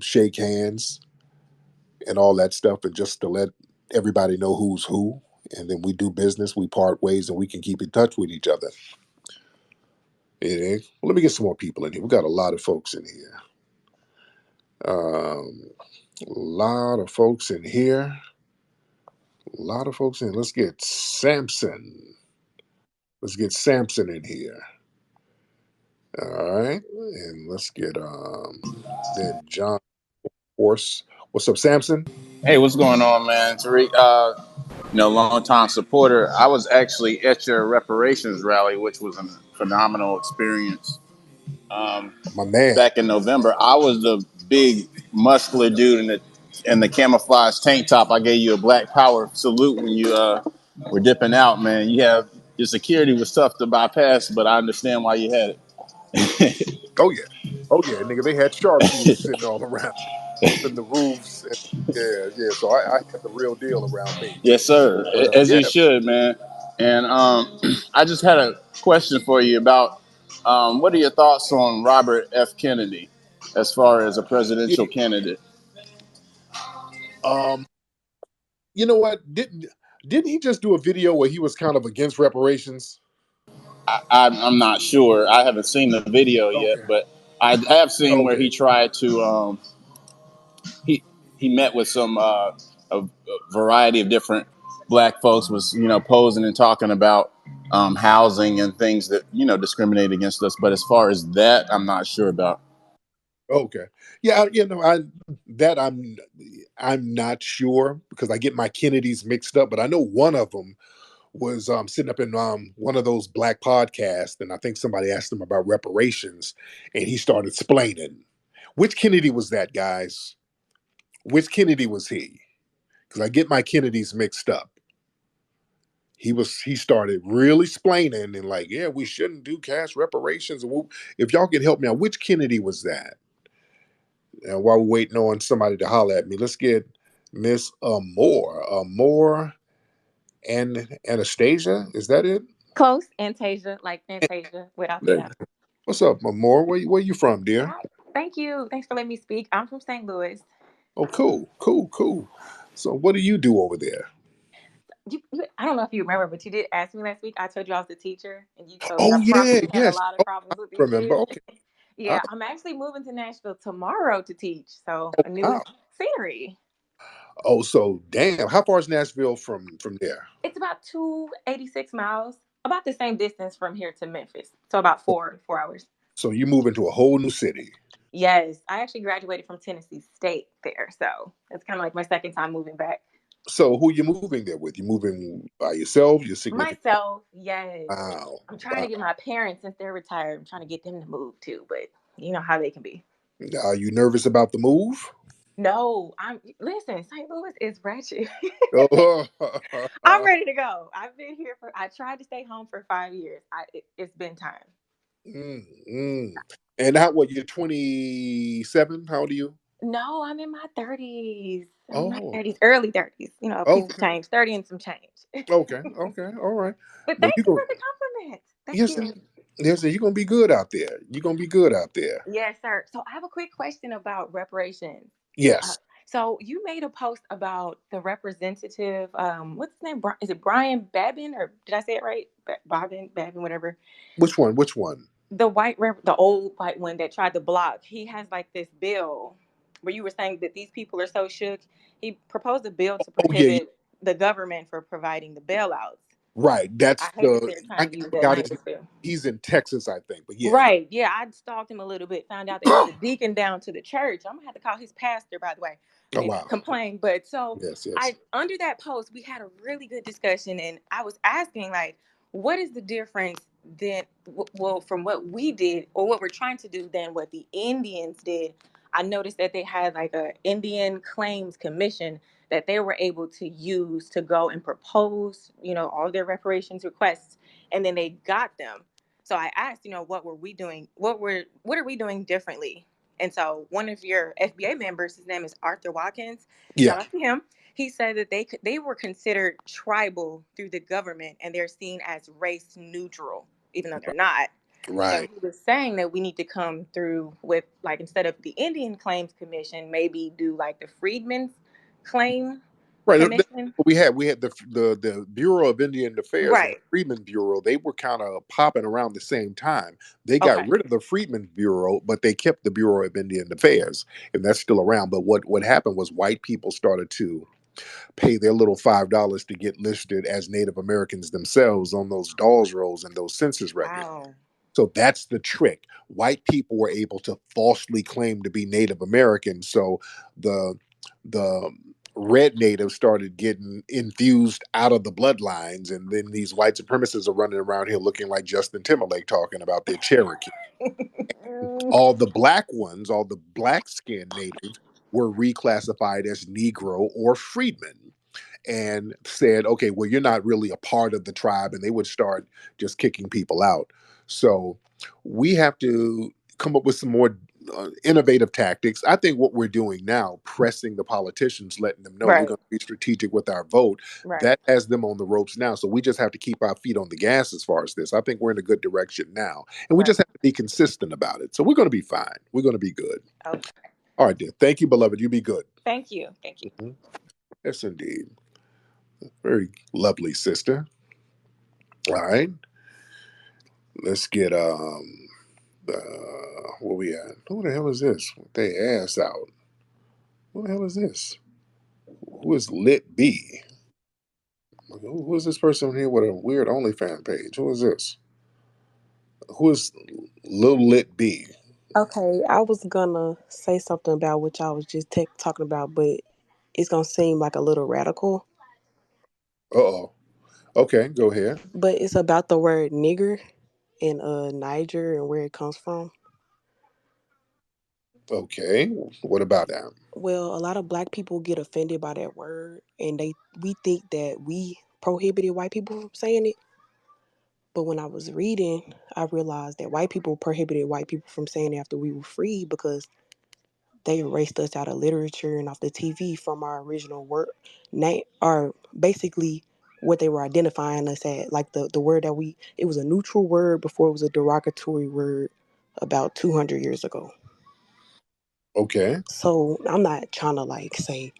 shake hands, and all that stuff, and just to let everybody know who's who. And then we do business, we part ways, and we can keep in touch with each other. Yeah. Well, let me get some more people in here. We got a lot of folks in here. A lot of folks in here. A lot of folks in. Let's get Samson. Let's get Samson in here. All right. And let's get then John Horse. What's up, Samson? Hey, what's going on, man? Tariq, long time supporter. I was actually at your reparations rally, which was a phenomenal experience. My man. Back in November, I was the big muscular dude in the camouflage tank top. I gave you a Black Power salute when you were dipping out, man. Your security was tough to bypass, but I understand why you had it. Oh yeah. Oh yeah, nigga. They had sharpshooters sitting all around in the roofs. And, yeah, yeah. So I had the real deal around me Yes, too. sir. But As you yeah. should, man. And I just had a question for you about what are your thoughts on Robert F. Kennedy as far as a Yeah. presidential candidate? Um, you know what? Didn't he just do a video where he was kind of against reparations? I'm not sure. I haven't seen the video yet, Okay. but I have seen where Okay. he tried to he he met with some a variety of different black folks, was posing and talking about housing and things that discriminate against us. But as far as that, I'm not sure about. Okay. Yeah, I'm not sure because I get my Kennedys mixed up, but I know one of them was sitting up in one of those black podcasts, and I think somebody asked him about reparations, and he started explaining. Which Kennedy was that, guys? Which Kennedy was he? Because I get my Kennedys mixed up. He started really explaining and like, yeah, we shouldn't do cash reparations. If y'all could help me out, which Kennedy was that? And while we're waiting on somebody to holler at me, let's get Miss Amore and Anastasia. Is that it? Close, Fantasia, like Fantasia without the There- F. What's up, Amore? Where you from, dear? Hi. Thank you. Thanks for letting me speak. I'm from St. Louis. Oh, cool. So, what do you do over there? I don't know if you remember, but you did ask me last week. I told you I was the teacher, and you told me Oh I yeah, probably had a yes. lot of Oh, problems with these remember? kids. Okay. I, Yeah, I'm actually moving to Nashville tomorrow to teach, so oh a new wow. scenery. Oh, so damn. How far is Nashville from there? It's about 286 miles, about the same distance from here to Memphis. So about four hours. So you move into a whole new city. Yes, I actually graduated from Tennessee State there, so it's kind of like my second time moving back. So who you moving there with? You moving by yourself? Your significant? Myself, yes. Wow. I'm trying Wow. to get my parents, since they're retired, I'm trying to get them to move too, but you know how they can be. Are you nervous about the move? No, listen, St. Louis is ratchet. Oh, I'm ready to go. I tried to stay home for 5 years. It's been time. mm. And how? What? You're 27. How old are you? No, I'm in my 30s. I'm in my Oh, 30s, early 30s. You know, a piece of okay, change, 30 and some change. okay, all right. But Well, thank you you go. for the compliment. That's Yes, cute. yes, you're gonna be good out there. You're gonna be good out there. Yes, sir. So I have a quick question about reparations. Uh, Yes. so you made a post about the representative. What's his name? Is it Brian Babin, or did I say it right? Babin, whatever. Which one? Which one? The old white one that tried to block. He has like this bill where you were saying that these people are so shook. He proposed a bill to Oh yeah, prohibit the government for providing the bailouts. right. I That's hate that the they're I trying to use that got his. language too. He's in Texas, I think. But yeah. Right. Yeah, I stalked him a little bit, found out that he's a deacon down to the church. I'm gonna have to call his pastor, by the way, Oh and wow. complain. But so Yes. I under that post, we had a really good discussion, and I was asking like, what is the difference then well from what we did or what we're trying to do than what the Indians did? I noticed that they had like a Indian Claims Commission that they were able to use to go and propose, all their reparations requests, and then they got them. So I asked, what were we doing? What are we doing differently? And so one of your FBA members, his name is Arthur Watkins. Yeah. Shout out to him. He said that they were considered tribal through the government, and they're seen as race neutral, even though they're not. And Right. he was saying that we need to come through with, like, instead of the Indian Claims Commission, maybe do like the Freedmen's Claim Right. Commission. We had the Bureau of Indian Affairs and the Right. Freedmen Bureau. They were kind of popping around the same time. They got Okay. rid of the Freedmen Bureau, but they kept the Bureau of Indian Affairs, and that's still around. But what happened was white people started to pay their little $5 to get listed as Native Americans themselves on those Dawes rolls and those census records. Wow. So that's the trick. White people were able to falsely claim to be Native American. So the the red natives started getting infused out of the bloodlines, and then these white supremacists are running around here looking like Justin Timberlake talking about their Cherokee. All the black ones, all the black skinned natives were reclassified as Negro or freedmen and said, okay, well, you're not really a part of the tribe, and they would start just kicking people out. So we have to come up with some more innovative tactics. I think what we're doing now, pressing the politicians, letting them know we're Right. going to be strategic with our vote, Right. that has them on the ropes now. So we just have to keep our feet on the gas as far as this. I think we're in a good direction now, and we Right. just have to be consistent about it. So we're going to be fine. We're going to be good. Okay. All right, dear. Thank you, beloved. You be good. Thank you. Thank you. Mhm. Yes, indeed. Very lovely sister. All right. Let's get where we at? Who the hell is this? With their ass out. Who the hell is this? Who is Lit B? Who is this person here with a weird OnlyFans page? Who is this? Who is Lil Lit B? Okay, I was gonna say something about what y'all was just talking about, but it's gonna seem like a little radical. Uh oh. Okay, go ahead. but it's about the word nigger in Niger and where it comes from. Okay, what about that? Well, a lot of black people get offended by that word, and we think that we prohibited white people from saying it. But when I was reading, I realized that white people prohibited white people from saying it after we were free because they erased us out of literature and off the TV from our original word name, or basically what they were identifying us at. Like the word that it was a neutral word before it was a derogatory word about 200 years ago. Okay, So I'm not trying to like say,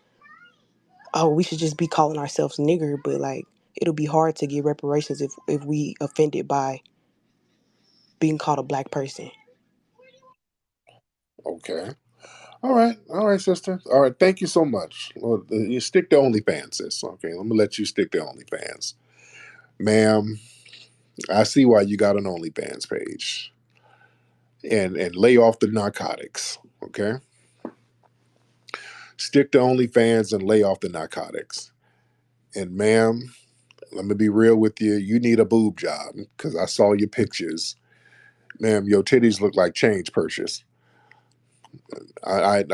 oh, we should just be calling ourselves nigger, but like it'll be hard to get reparations if we offended by being called a black person. okay. All right, sister. All right, thank you so much. Well, you stick to OnlyFans, sis. Okay, let me let you stick to OnlyFans. Ma'am, I see why you got an OnlyFans page. And lay off the narcotics, okay? Stick to OnlyFans and lay off the narcotics. And ma'am, let me be real with you. You need a boob job because I saw your pictures. Ma'am, your titties look like change purchase. I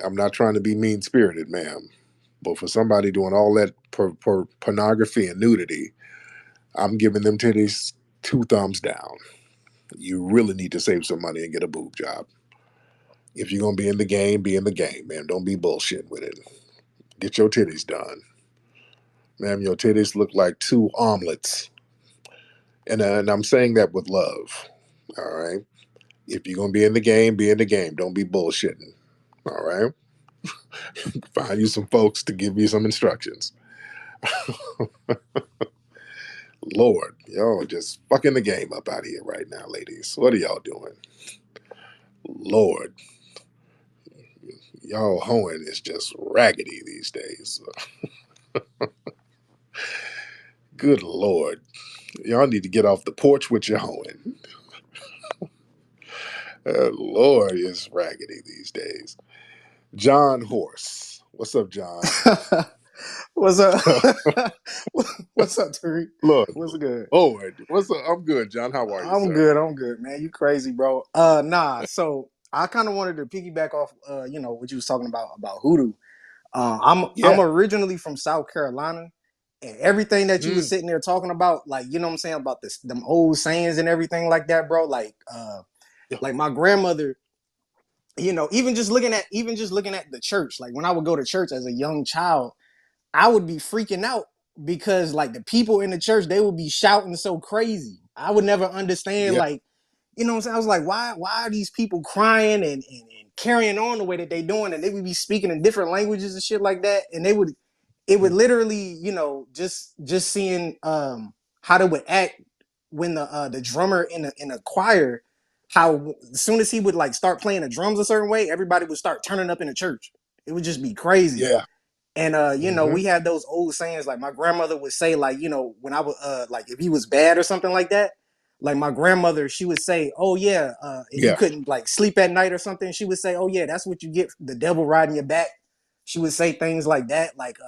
I'm not trying to be mean spirited, ma'am, but for somebody doing all that pornography and nudity, I'm giving them titties two thumbs down. You really need to save some money and get a boob job. If you're gonna be in the game, be in the game, man. Don't be bullshit with it. Get your titties done, ma'am. Your titties look like two omelets, and I'm saying that with love. All right. If you're gonna be in the game, be in the game. Don't be bullshitting. All right. Find you some folks to give you some instructions. Lord, y'all just fucking the game up out of here right now, ladies. What are y'all doing? Lord, y'all hoeing is just raggedy these days. Good Lord. Y'all need to get off the porch with your hoeing. Lord, it's raggedy these days. John Horse. What's up, John? What's up? What's up, Tariq? Look, What's good? Lord. What's up? I'm good, John. How are you, I'm sir? good. I'm good, man. You crazy, bro. Nah. So I kind of wanted to piggyback off, what you was talking about hoodoo. I'm Yeah. originally from South Carolina, and everything that you was Mm, sitting there talking about, like you know what I'm saying about this, them old sayings and everything like that, bro. yeah. Like my grandmother, even just looking at the church, like when I would go to church as a young child, I would be freaking out because like the people in the church, they would be shouting so crazy. I would never understand, Yeah. like, you know what I'm saying? I was like, why are these people crying and carrying on the way that they doing? And they would be speaking in different languages and shit like that. And it would Mm, literally, just seeing how they would act when the drummer in a choir, how as soon as he would like start playing the drums a certain way, everybody would start turning up in the church. It would just be crazy. yeah. And Mm-hmm. we had those old sayings, like my grandmother would say, like, when I was like if he was bad or something like that, like my grandmother, she would say, oh yeah, if you Yeah. couldn't like sleep at night or something, she would say, oh yeah, that's what you get, the devil riding your back. She would say things like that, like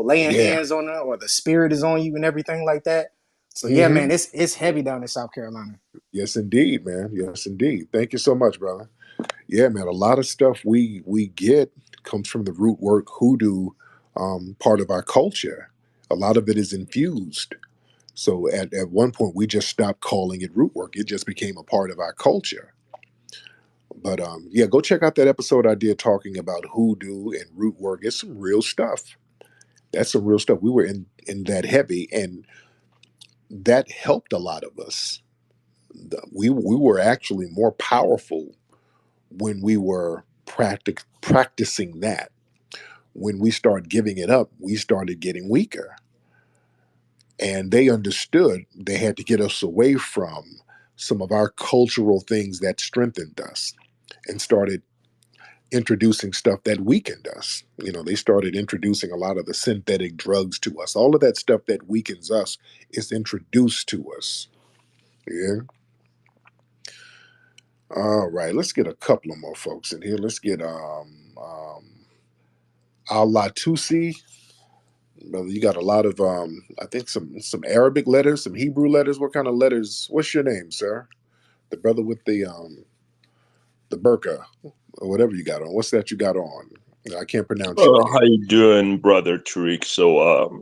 laying Yeah. hands on her, or the spirit is on you and everything like that. So yeah, Mm-hmm. man, it's heavy down in South Carolina. Yes, indeed, man. Yes, indeed. Thank you so much, brother. Yeah, man. A lot of stuff we get comes from the root work hoodoo part of our culture. A lot of it is infused. So at one point, we just stopped calling it root work. It just became a part of our culture. But yeah, go check out that episode I did talking about hoodoo and root work. It's some real stuff. That's some real stuff. We were in that heavy, and that helped a lot of us. We were actually more powerful when we were practicing that. When we started giving it up, we started getting weaker. And they understood they had to get us away from some of our cultural things that strengthened us and started introducing stuff that weakened us. They started introducing a lot of the synthetic drugs to us. All of that stuff that weakens us is introduced to us. Yeah. All right. Let's get a couple of more folks in here. Let's get Alatusi. Brother, you got a lot of I think some Arabic letters, some Hebrew letters. What kind of letters? What's your name, sir? The brother with the burqa or whatever you got on. What's that you got on? I can't pronounce your How name. you doing, brother Tariq? So,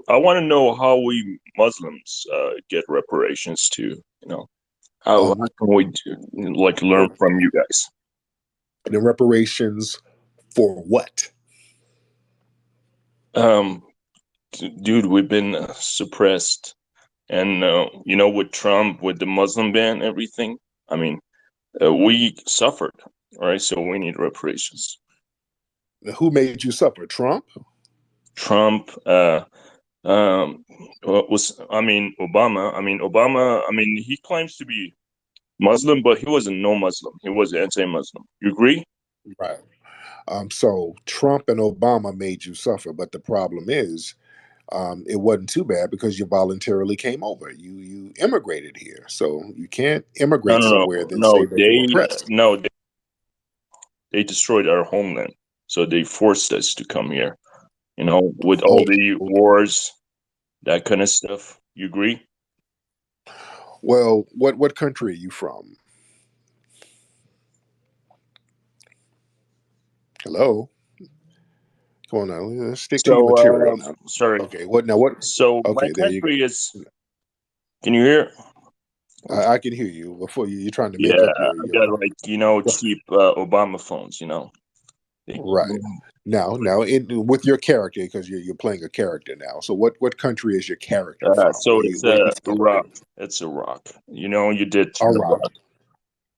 I want to know how we Muslims get reparations too. You know, how Um, can we like learn well, from you guys? the reparations for what? Um, Dude, we've been suppressed, and you know, with Trump, with the Muslim ban, everything. I mean, we suffered, right? So we need reparations. Who made you suffer? Trump? Trump, was I mean Obama. Obama. I mean, he claims to be Muslim, but he wasn't no Muslim. He was anti-Muslim. You agree? Right. So Trump and Obama made you suffer, but the problem is, it wasn't too bad because you voluntarily came over. You immigrated here, so you can't No, immigrate no, no, somewhere then no. say that you were oppressed. They destroyed our homeland, so they forced us to come here. You know, with all Oh, the wars, that kind of stuff. You agree? well, what country are you from? Hello, come on now, let's stick to your So, material now. sorry. Okay, what now? What? So my Okay, there you go. country is. Can you hear? I can hear you. Before you're trying to Yeah, make up I your got point. like cheap Obama phones. You know. They- Right. Now, with your character, because you're playing a character now. So, what country is your character from? So it's Where you Iraq. situated? It's Iraq. You know, you did Iraq. Iraq.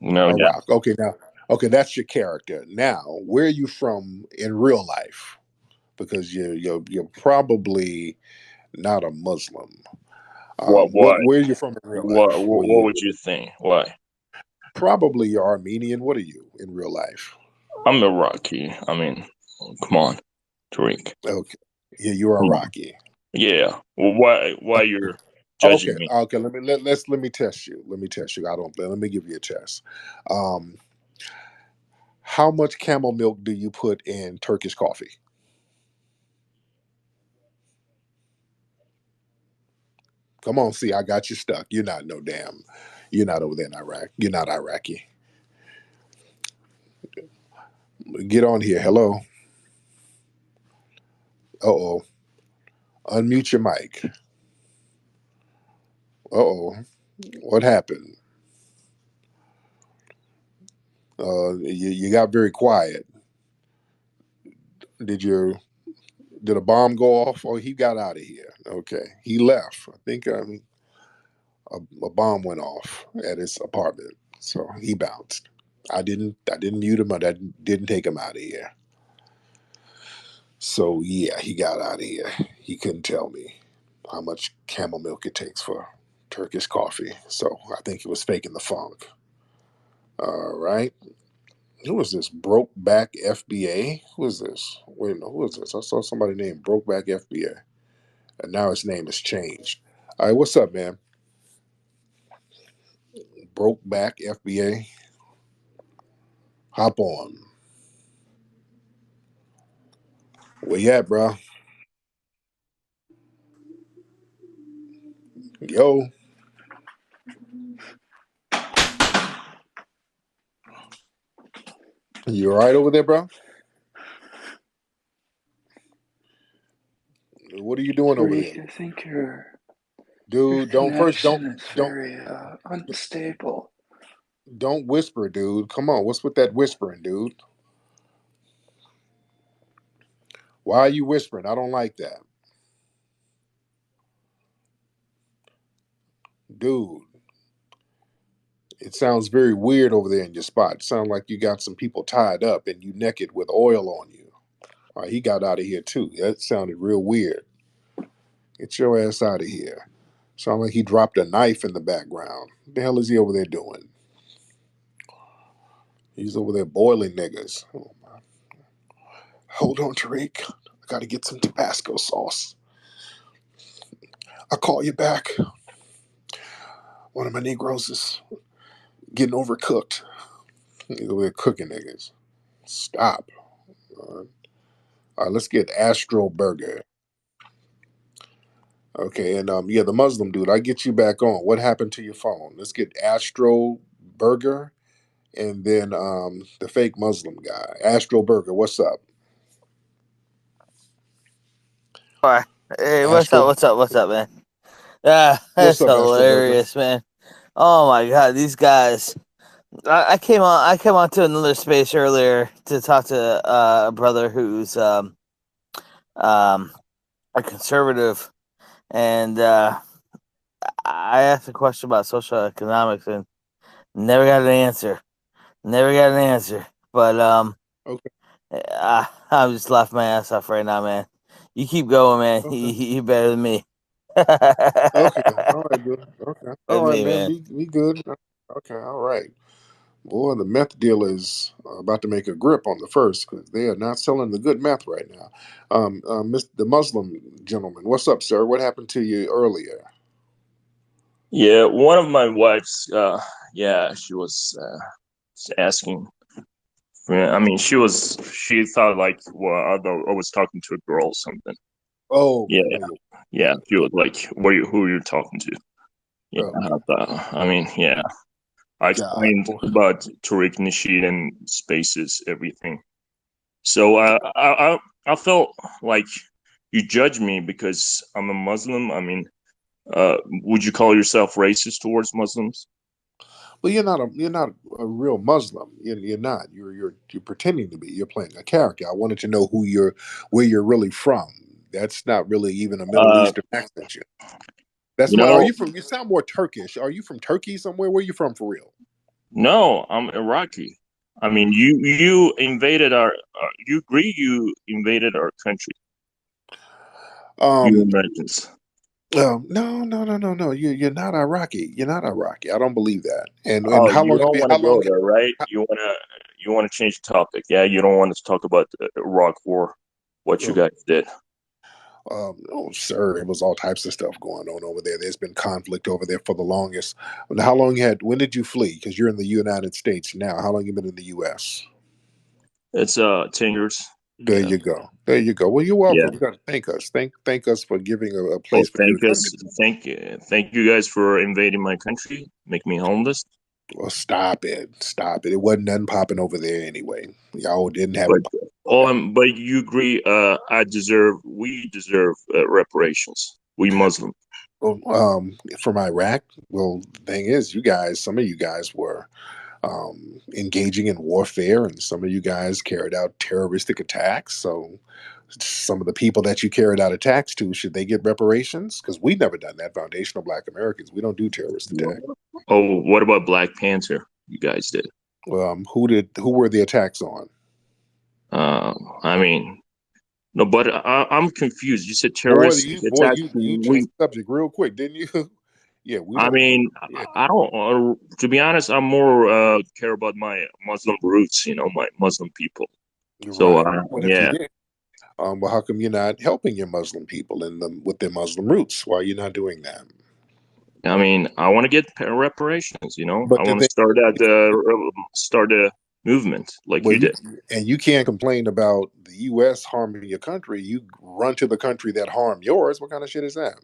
No, yeah. Iraq. Okay, now, okay, that's your character. Now, where are you from in real life? Because you're probably not a Muslim. What? Why? Where are you from in real What? life? What would you think? Why? Probably you're Armenian. What are you in real life? I'm Iraqi. I mean, come on, Tariq. Okay, yeah, you're Come on. Iraqi. Yeah. Well, why? Why you're Okay, judging me? okay. Let me test you. Let me test you. I don't. Let me give you a test. Um, how much camel milk do you put in Turkish coffee? Come on, see, I got you stuck. You're not no damn. You're not over there in Iraq. You're not Iraqi. Get on here. Hello. Uh oh. Unmute your mic. Uh oh. What happened? You got very quiet. Did your did a bomb go off? Oh, he got out of here. Okay, he left. I think a bomb went off at his apartment, so he bounced. I didn't mute him. Didn't take him out of here. So yeah, he got out of here. He couldn't tell me how much camel milk it takes for Turkish coffee. So I think he was faking the funk. All right. Who is this? Brokeback FBA? Who is this? Wait, no, who is this? I saw somebody named Brokeback FBA. And now his name has changed. All right, what's up, man? Brokeback FBA. Hop on. Where you at, bro? Yo, you all right over there, bro? What are you doing over there? Tariq, I think your Dude, don't first connection is don't very unstable. don't whisper, dude. Come on, what's with that whispering, dude? Why are you whispering? I don't like that. Dude, it sounds very weird over there in your spot. It sounds like you got some people tied up and you naked with oil on you. All right, he got out of here too. That sounded real weird. Get your ass out of here. Sound like he dropped a knife in the background. What the hell is he over there doing? He's over there boiling niggas. Oh, hold on, Tariq. I gotta get some Tabasco sauce. I'll call you back. One of my Negroes is getting overcooked. He's over there cooking niggas. Stop. All right, let's get Astro Burger. Okay, and yeah, the Muslim dude. I get you back on. What happened to your phone? Let's get Astro Burger and then the fake Muslim guy. Astro Burger, what's up? Alright. Hey, what's up? Astro, What's up? What's up, man? Yeah, what's that's up, Astro Burger? hilarious, man. Oh my god, these guys. I came on. I came on to another space earlier to talk to a brother who's um a conservative, and I asked a question about social economics and never got an answer. Never got an answer. But Okay, I'm just laughing my ass off right now, man. You keep going, man. okay, You better than me. okay. All right, dude. Okay, all Than right, me, man. man. Be good. Okay, all right. Boy, the meth deal is about to make a grip on the first because they are not selling the good meth right now. The Muslim gentleman, what's up, sir? What happened to you earlier? Yeah, one of my wife's, yeah, she was asking. I mean, she thought like, well, I was talking to a girl or something. Oh, Yeah, okay. No, you. yeah. She was like, who are you talking to? Yeah, Okay, I mean, yeah. I God. explained about Tariq, Nasheed, and spaces, everything. So I felt like you judge me because I'm a Muslim. I mean, would you call yourself racist towards Muslims? Well, you're not a real Muslim. You're not. You're pretending to be. You're playing a character. I wanted to know where you're really from. That's not really even a Middle Uh, Eastern accent. That's you why. Are know, you from? You sound more Turkish. Are you from Turkey somewhere? Where you from for real? no, I'm Iraqi. I mean, you invaded our. You agree? You invaded our country. You Um, Americans. no, no, no, no, no. You're not Iraqi. You're not Iraqi. I don't believe that. And Oh, how you long have don't you? want to How go long? there, right? You wanna change the topic. Yeah, you don't want to talk about the Iraq War, what you Oh, guys did. oh, sir, it was all types of stuff going on over there. There's been conflict over there for the longest. How long you had? When did you flee? Because you're in the United States now. How long you been in the U.S.? It's 10 years. There Yeah. you go. There you go. Well, you're Yeah. welcome. You got to thank us. Thank us for giving a Oh, place for you to come in. thank you guys for invading my country, make me homeless. Well, stop it. Stop it. It wasn't nothing popping over there anyway. Y'all didn't have But it popping over but you agree? We deserve reparations. We Muslim. there. Well, from Iraq. Well, the thing is, some of you guys were engaging in warfare, and some of you guys carried out terroristic attacks. So, some of the people that you carried out attacks to, should they get reparations? Because we've never done that. Foundational Black Americans, we don't do terrorist attacks. Oh, what about Black Panther? You guys did. Who were the attacks on? I mean, no, but I'm confused. You said Boy, terrorist attacks. you changed the subject real quick, didn't you? Yeah, we I don't do. mean, Yeah, I don't. To be honest, I'm more care about my Muslim roots. My Muslim people. you're So right. What if you yeah, did? Well, how come you're not helping your Muslim people in them with their Muslim roots? Why are you not doing that? I mean, I want to get reparations. I But did want to they? start a movement like Well, you did. you can't complain about the U.S. harming your country. You run to the country that harmed yours. What kind of shit is that?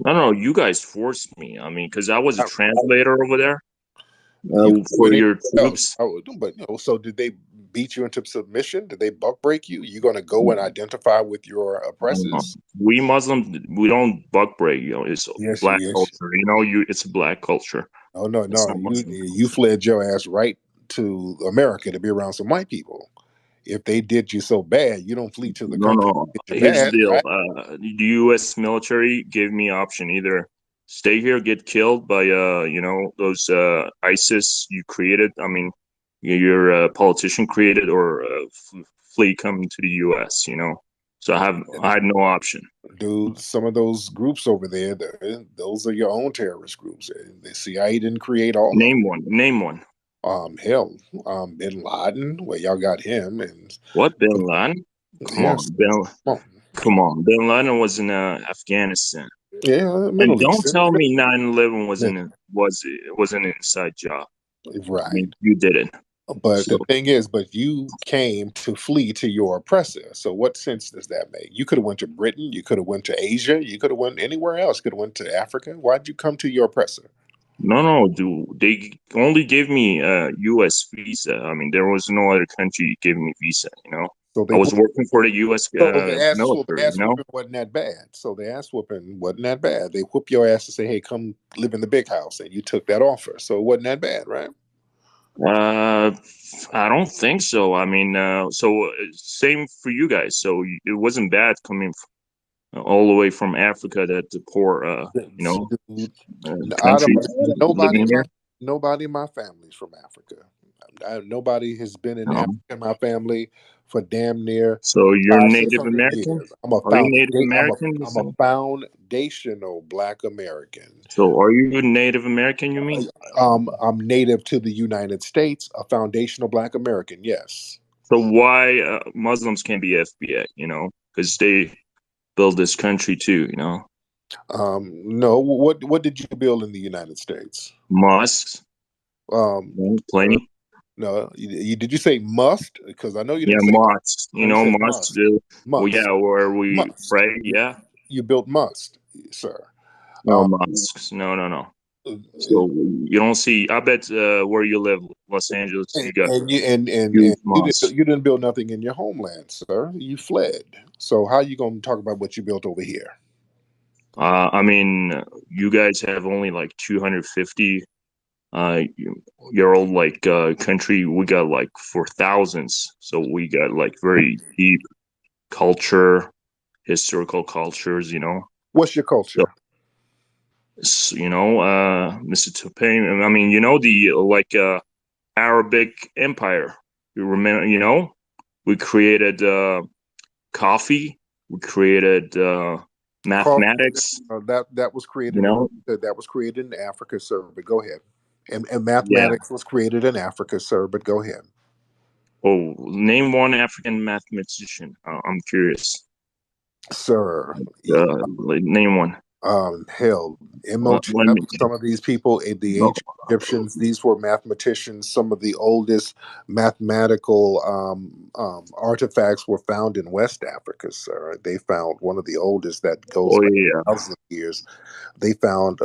No, no, you guys forced me. I mean, because I was a I, translator over there you can do for it your anywhere else. troops. But so did they beat you into submission? Did they buck break you? You going to go and identify with your oppressors? We Muslims, we don't buck break. It's Yes, black yes. culture. It's a black culture. Oh no, It's no. not Muslim. You fled your ass right to America to be around some white people. If they did you so bad, you don't flee to the No, country no. that did you Here's the bad, deal. right? The U.S. military gave me option either stay here, get killed by those ISIS you created. I mean, your politician created, or flee coming to the U.S. So I had no option. Dude, some of those groups over there, those are your own terrorist groups. The CIA didn't create all of them. Name one. Name one. Hell, Bin Laden, well, y'all got him, and What Bin Laden? Come yes, on, Bin. come on. Come on. Bin Laden was in Afghanistan. Yeah, And Middle don't Eastern, tell me 9/11 Middle, wasn't an inside job. I right? mean, you did it. But So the thing is, but you came to flee to your oppressor. So what sense does that make? You could have went to Britain. You could have went to Asia. You could have went anywhere else. Could have went to Africa. Why'd you come to your oppressor? no, dude, they only gave me a U.S. visa. I mean, there was no other country giving me visa. So I they was working for the U.S. the military. ass whooping wasn't that bad. So the ass whooping wasn't that bad. They whoop your ass to say, "Hey, come live in the big house," and you took that offer. So it wasn't that bad, right? Uh, I don't think so. I mean, same for you guys. So it wasn't bad coming all the way from Africa, that the poor, Dude, out of country, nobody living in my here. nobody in my family's from Africa. Nobody has been in No. Africa in my family for damn near So you're five, six Native hundred American? years. I'm a Are you Native I'm American? I'm a foundational Black American. So are you Native American, you mean? I'm native to the United States, a foundational Black American. Yes. So why Muslims can't be FBI, Because they build this country too. No. What did you build in the United States? Mosques, Sir, plenty. no. Did you say must? Because I know you Yeah, didn't say. mosques, No, you said mosques. must. Well, Must. yeah, where we Must. pray, yeah. You built must, sir. No mosques. No, no, no. So you don't see. I bet where you live, Los Angeles, you got and you and huge mosques. you didn't build nothing in your homeland, sir. You fled. So how you gonna talk about what you built over here? I mean, you guys have only like 250 uh year old like country. We got like for thousands. So we got like very deep culture, historical cultures. What's your So, culture? Mr. Topin, I mean, the like Arabic Empire. You remember, we created coffee, we created Coffee. mathematics, That was you created in know. that was created in Africa, sir. But go ahead. And Yeah. mathematics was created in Africa, sir. But go ahead, Oh, name one African mathematician. I'm curious. sir. Like, name one. Hell, Imhotep, Let me. some of these people, the Oh, ancient Egyptians, these were mathematicians. Some of the oldest mathematical artifacts were found in West Africa, sir. They found one of the oldest that goes oh back yeah. thousands of years. They found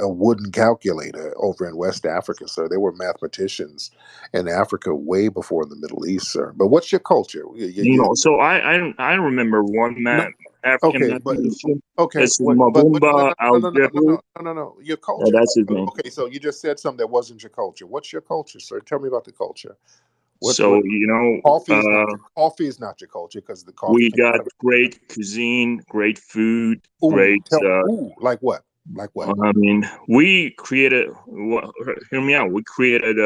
a wooden calculator over in West Africa, sir. They were mathematicians in Africa way before the Middle East, sir. But what's your culture? So I remember one No, African okay, but mathematician. okay, It's what? But no, Mabumba no, no, no, no, no, Al-Jebru. no, no, no, no. Your Yeah, culture. that's his name. Okay, so you just said something that wasn't your culture. What's your culture, sir? Tell me about the culture. What? So Coffee is not your culture because the coffee we came got out of. great cuisine, great food, Ooh, great. like what? Like what? I mean, we created. Hear me out. We created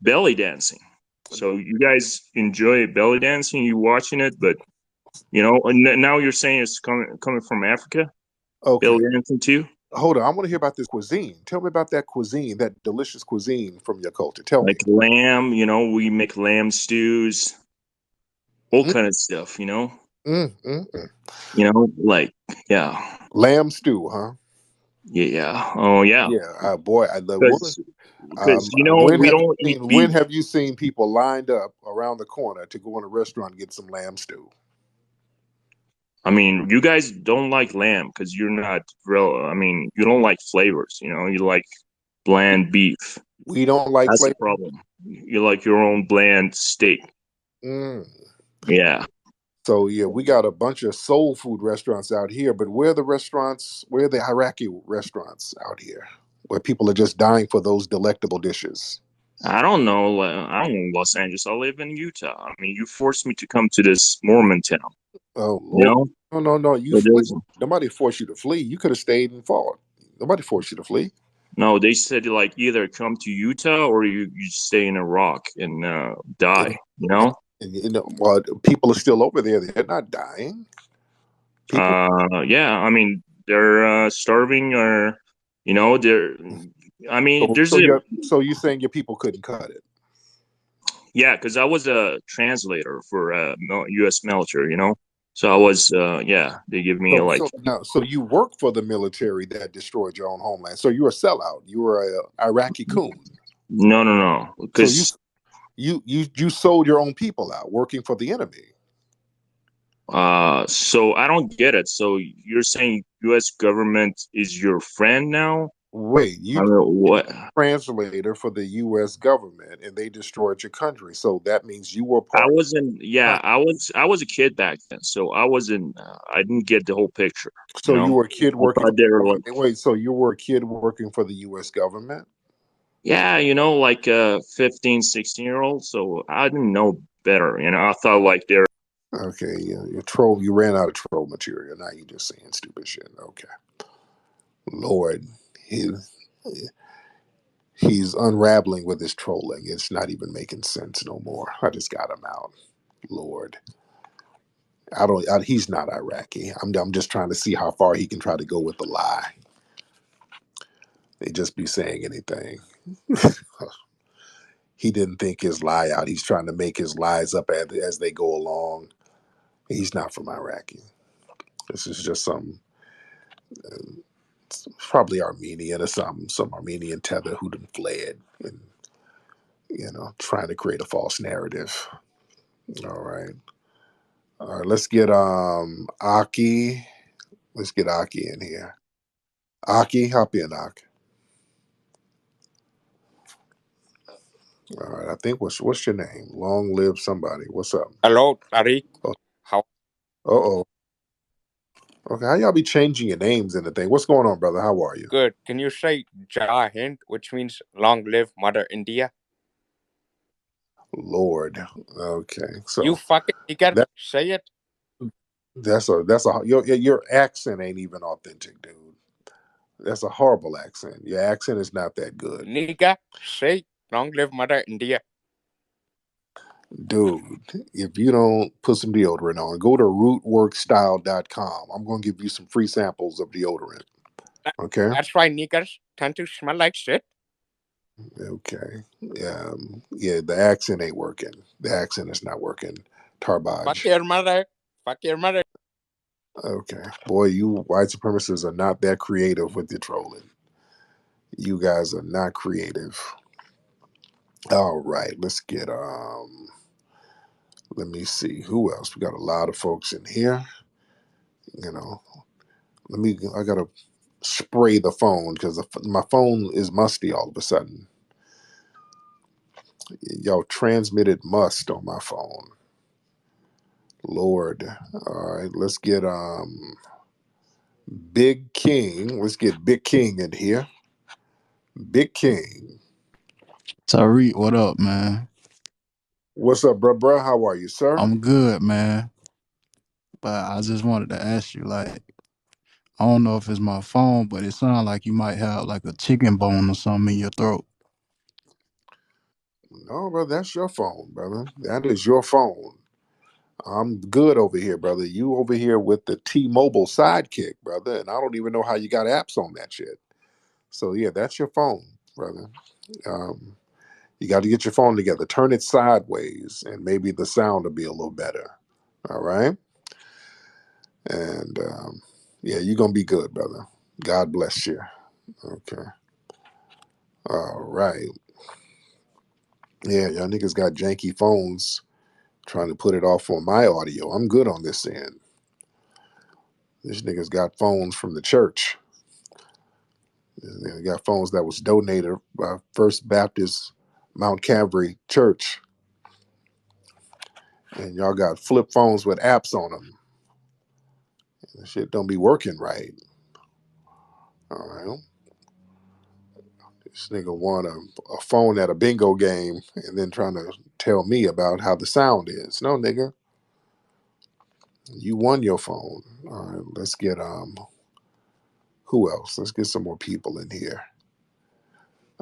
belly dancing. So you guys enjoy belly dancing. You watching it, but and now you're saying it's coming from Africa. Okay, Belly dancing too, hold on. I want to hear about this cuisine. Tell me about that cuisine, that delicious cuisine from your culture. Tell me. like lamb. We make lamb stews, all Mm, kind of stuff. mm. Like yeah, Lamb stew, huh? yeah. Oh yeah, Yeah, boy, I love woman. because When we have you don't eat seen beef. people lined up around the corner to go in a restaurant and get some lamb stew? I mean, you guys don't like lamb because you're not real. I mean, you don't like flavors. You like bland beef. We don't like That's the flavor. problem. You like your own bland steak. Mm. Yeah. So yeah, we got a bunch of soul food restaurants out here, but where are the restaurants? Where are the Iraqi restaurants out here, where people are just dying for those delectable dishes? I don't know. I don't know Los Angeles. I live in Utah. I mean, you forced me to come to this Mormon town. Oh You Lord, know, no! You but fled. there's Nobody forced you to flee. You could have stayed and fought. Nobody forced you to flee. no. They said like either come to Utah or you stay in Iraq and die. You And, know. well, people are still over there. They're not dying. People. Yeah. I mean, they're starving or they're. I mean, there's a So you're saying your people couldn't cut it? yeah, because I was a translator for U.S. military. So I was yeah. They give me like So you work for the military that destroyed your own homeland. So you're a sellout. You were a Iraqi coon. No, So you because you sold your own people out, working for the enemy. so I don't get it. So you're saying U.S. government is your friend now? Wait, I you mean, what? translator for the U.S. government, and they destroyed your country. So that means you were I part wasn't. of Yeah, it. I was a kid back then, so I wasn't. I didn't get the whole picture. So you were a kid I working for thought they were the like, government. Wait, so you were a kid working for the U.S. government? yeah, like a 15, 16-year old. So I didn't know better. I thought like they're. Okay, yeah, you troll. You ran out of troll material. Now you just saying stupid shit. Okay, Lord, he he's unraveling with his trolling. It's not even making sense no more. I just got him out. Lord, I don't. He's not Iraqi. I'm just trying to see how far he can try to go with the lie. They just be saying anything. He didn't think his lie out. He's trying to make his lies up as they go along. He's not from Iraqi. This is just probably Armenian or some Armenian tether who done fled and trying to create a false narrative. All right. All right, let's get Aki. Let's get Aki in here. Aki, hop in, Aki. All right, I think what's your name? Long live somebody. What's up? Hello, Tariq. Oh, How oh. Okay, how y'all be changing your names and the thing? What's going on, brother? How are you? good? Can you say Jai Hind, which means long live Mother India? Lord. Okay, You so fucking nigger, that say it. that's a your accent ain't even authentic, dude. That's a horrible accent. Your accent is not that good. Nigger, say long live Mother India. Dude, if you don't put some deodorant on, go to rootworkstyle.com. I'm going to give you some free samples of deodorant. That- Okay? That's why niggers tend to smell like shit. Okay. Yeah, the accent ain't working. The accent is not working. Fuck Tarbage. your mother. Fuck your mother. Okay. Boy, you white supremacists are not that creative with your trolling. You guys are not creative. All right, let's get let me see who else. We got a lot of folks in here. You know, I gotta spray the phone because my phone is musty all of a sudden. Y'all transmitted must on my phone. Lord. All right, let's get Big King. Let's get Big King in here. Big King. Tariq, what up, man? What's up, bruh? How are you, sir? I'm good, man. But I just wanted to ask you, like, I don't know if it's my phone, but it sounds like you might have like a chicken bone or something in your throat. No, brother, that's your phone, brother. That is your phone. I'm good over here, brother. You over here with the T-Mobile sidekick, brother, and I don't even know how you got apps on that shit. So yeah, that's your phone, brother. Um, you got to get your phone together. Turn it sideways, and maybe the sound will be a little better. All right, and yeah, you're gonna be good, brother. God bless you. Okay. All right. Yeah, y'all niggas got janky phones trying to put it off on my audio. I'm good on this end. This niggas got phones from the church. They got phones that was donated by First Baptist Mount Calvary Church, and y'all got flip phones with apps on them. That shit don't be working right. All right. This nigga won a phone at a bingo game and then trying to tell me about how the sound is. No, nigga, you won your phone. All right, let's get who else? Let's get some more people in here.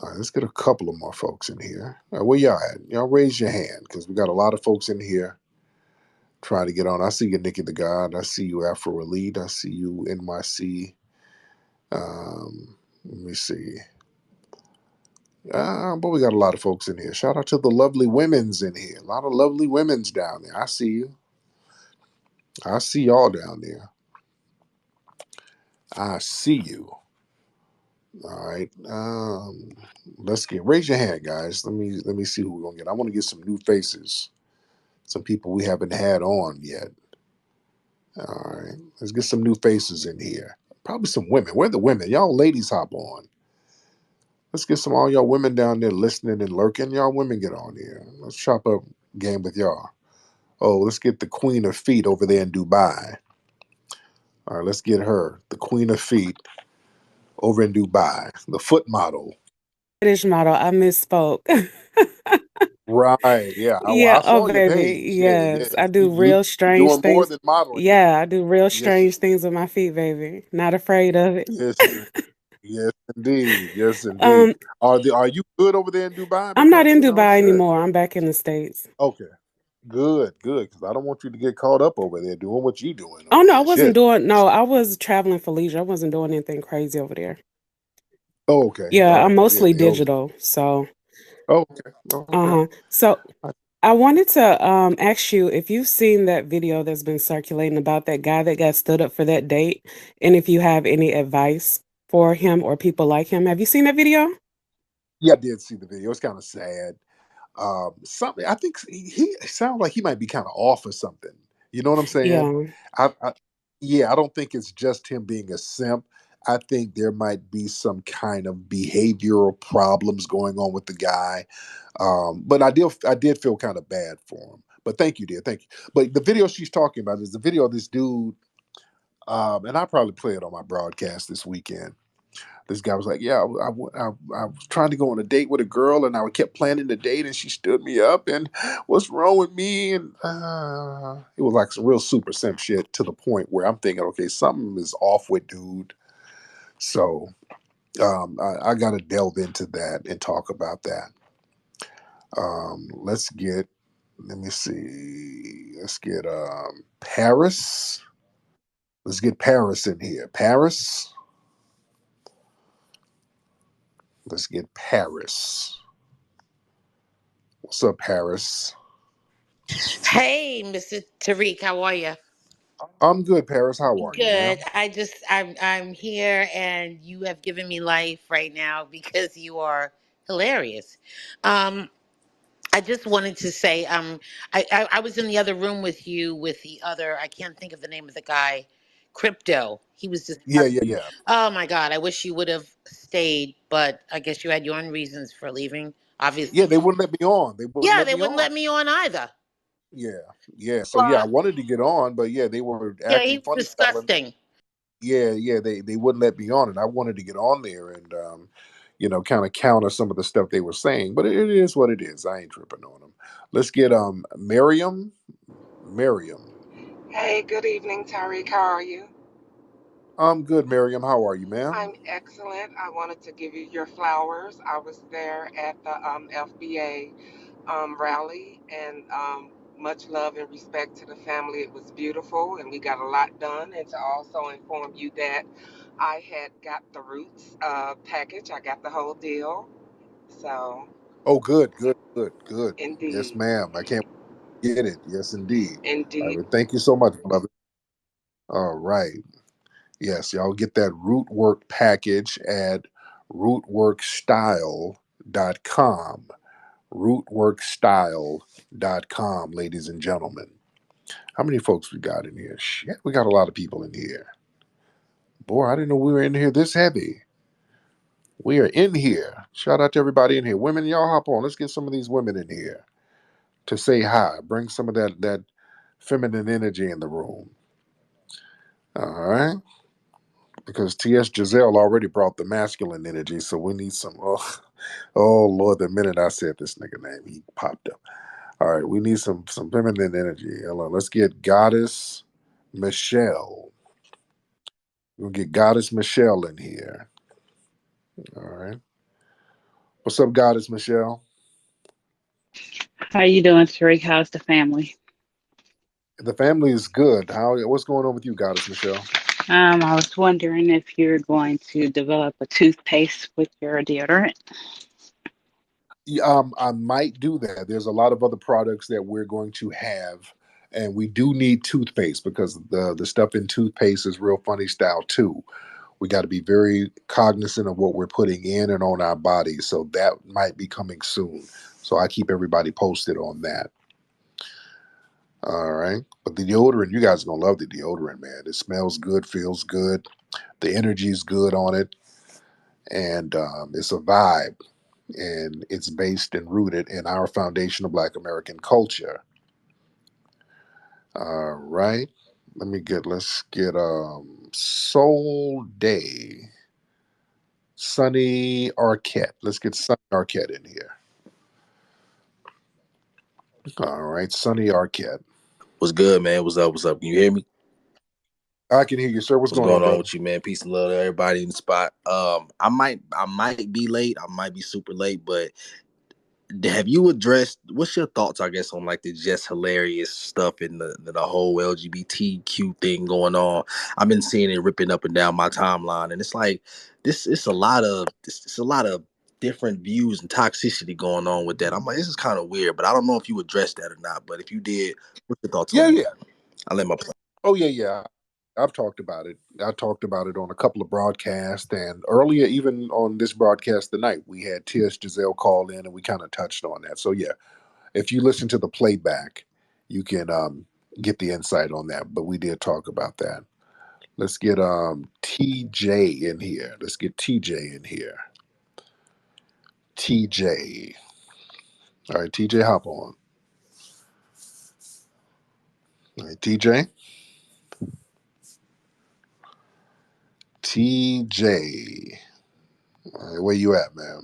All right, let's get a couple of more folks in here. All right, where y'all at? Y'all raise your hand because we got a lot of folks in here trying to get on. I see you, Nikki the God. I see you, Afro Elite. I see you, NYC. Let me see. But we got a lot of folks in here. Shout out to the lovely women's in here. A lot of lovely women's down there. I see you. I see y'all down there. I see you. All right. Let's get raise your hand, guys. Let me see who we're gonna get. I want to get some new faces, some people we haven't had on yet. All right. Let's get some new faces in here. Probably some women. Where are the women? Y'all ladies hop on. Let's get some all y'all women down there listening and lurking. Y'all women get on here. Let's chop up game with y'all. Oh, let's get the Queen of Feet over there in Dubai. All right, let's get her, the Queen of Feet over in Dubai, the foot model. British model. I misspoke. Right. Yeah. Yeah, I oh saw your baby. page. Yeah. Yes. Yeah. I do You real you're strange doing more things. than modeling now. Yeah, I do real Yes. strange things with my feet, baby. Not afraid of it. Yes. Yes, indeed. Yes, indeed. Um, Are you good over there in Dubai? I'm not Because in you know, Dubai shit. anymore. I'm back in the States. Okay. Good. Good. Because I don't want you to get caught up over there doing what you doing Oh over no, I there. wasn't Shit. doing no, I was traveling for leisure. I wasn't doing anything crazy over there. Oh, okay. All Yeah, I'm right. Yeah. mostly Yeah. digital. So Oh, okay. Okay. uh-huh. So I wanted to ask you if you've seen that video that's been circulating about that guy that got stood up for that date, and if you have any advice for him or people like him. Have you seen that video? Yeah, I did see the video. It's kind of sad. Something I think he sounds like he might be kind of off or something. You know what I'm saying? Yeah. I yeah, I don't think it's just him being a simp. I think there might be some kind of behavioral problems going on with the guy. But I did feel kind of bad for him. But thank you, dear, thank you. But the video she's talking about is the video of this dude, and I probably play it on my broadcast this weekend. This guy was like, "Yeah, I was trying to go on a date with a girl, and I kept planning the date, and she stood me up. And what's wrong with me?" And it was like some real super simp shit to the point where I'm thinking, okay, something is off with dude. So I got to delve into that and talk about that. Let's get. Let me see. Let's get Paris. Let's get Paris in here. Paris. Let's get Paris. What's up, Paris? Hey, Mr. Tariq, how are you? I'm good, Paris. How are you, Good. ma'am? I'm here, and you have given me life right now because you are hilarious. Um, I just wanted to say, I was in the other room with you with the other. I can't think of the name of the guy, Crypto. He was just. Yeah, yeah, yeah. Oh my God! I wish you would have stayed, but I guess you had your own reasons for leaving. Yeah, Obviously. they wouldn't let me on. They wouldn't Yeah, let they me wouldn't on. let me on either. Yeah, yeah. So yeah, I But wanted to get on, but yeah, they were yeah, he acting was funny styling. disgusting. Yeah, yeah. They wouldn't let me on, and I wanted to get on there and kind of counter some of the stuff they were saying. But it is what it is. I ain't tripping on them. Let's get Miriam. Miriam. Hey, good evening, Tariq. How are you? I'm good, Miriam. How are you, ma'am? I'm excellent. I wanted to give you your flowers. I was there at the FBA rally, and much love and respect to the family. It was beautiful, and we got a lot done. And to also inform you that I had got the Roots package, I got the whole deal. So, Oh, good, good, good, good. Yes, indeed, ma'am. I can't get it. Yes, indeed. All right, indeed. well, thank you so much, brother. All right. Yes, y'all get that root work package at rootworkstyle.com. Rootworkstyle.com, ladies and gentlemen. How many folks we got in here? Shit, we got a lot of people in here. Boy, I didn't know we were in here this heavy. We are in here. Shout out to everybody in here. Women, y'all hop on. Let's get some of these women in here to say hi. Bring some of that feminine energy in the room. All right. Because T.S. Giselle already brought the masculine energy, so we need some. Oh Lord, the minute I said this nigga name, he popped up. All right, we need some feminine energy. Hold on, let's get Goddess Michelle. We'll get Goddess Michelle in here. All right. What's up, Goddess Michelle? How you doing, Tariq? How's the family? The family is good. What's going on with you, Goddess Michelle? I was wondering if you're going to develop a toothpaste with your deodorant. Yeah, I might do that. There's a lot of other products that we're going to have, and we do need toothpaste because the stuff in toothpaste is real funny style too. We got to be very cognizant of what we're putting in and on our bodies. So that might be coming soon. So I keep everybody posted on that. All right. But the deodorant, you guys are going to love the deodorant, man. It smells good, feels good. The energy is good on it. And it's a vibe. And it's based and rooted in our foundation of Black American culture. All right. Let's get Soul Day. Sunny Arquette. Let's get Sunny Arquette in here. All right, Sunny Arquette. What's good, man? What's up? What's up? Can you hear me? I can hear you, sir. What's What's going on, going on brother? with you, man? Peace and love to everybody in the spot. I might be late. I might be super late, but have you addressed? What's your thoughts, I guess, on like the just hilarious stuff in the whole LGBTQ thing going on? I've been seeing it ripping up and down my timeline, and it's like this. It's a lot of different views and toxicity going on with that. I'm like, this is kind of weird, but I don't know if you addressed that or not. But if you did, what's your thoughts on Yeah, that? yeah. I let my play. Oh, yeah, yeah. I've talked about it. I talked about it on a couple of broadcasts, and earlier, even on this broadcast tonight, we had Tia Giselle call in, and we kind of touched on that. So, yeah, if you listen to the playback, you can get the insight on that. But we did talk about that. Let's get TJ in here. Let's get TJ in here. TJ. All right, TJ, hop on. All right, TJ. TJ. All right, where you at, man?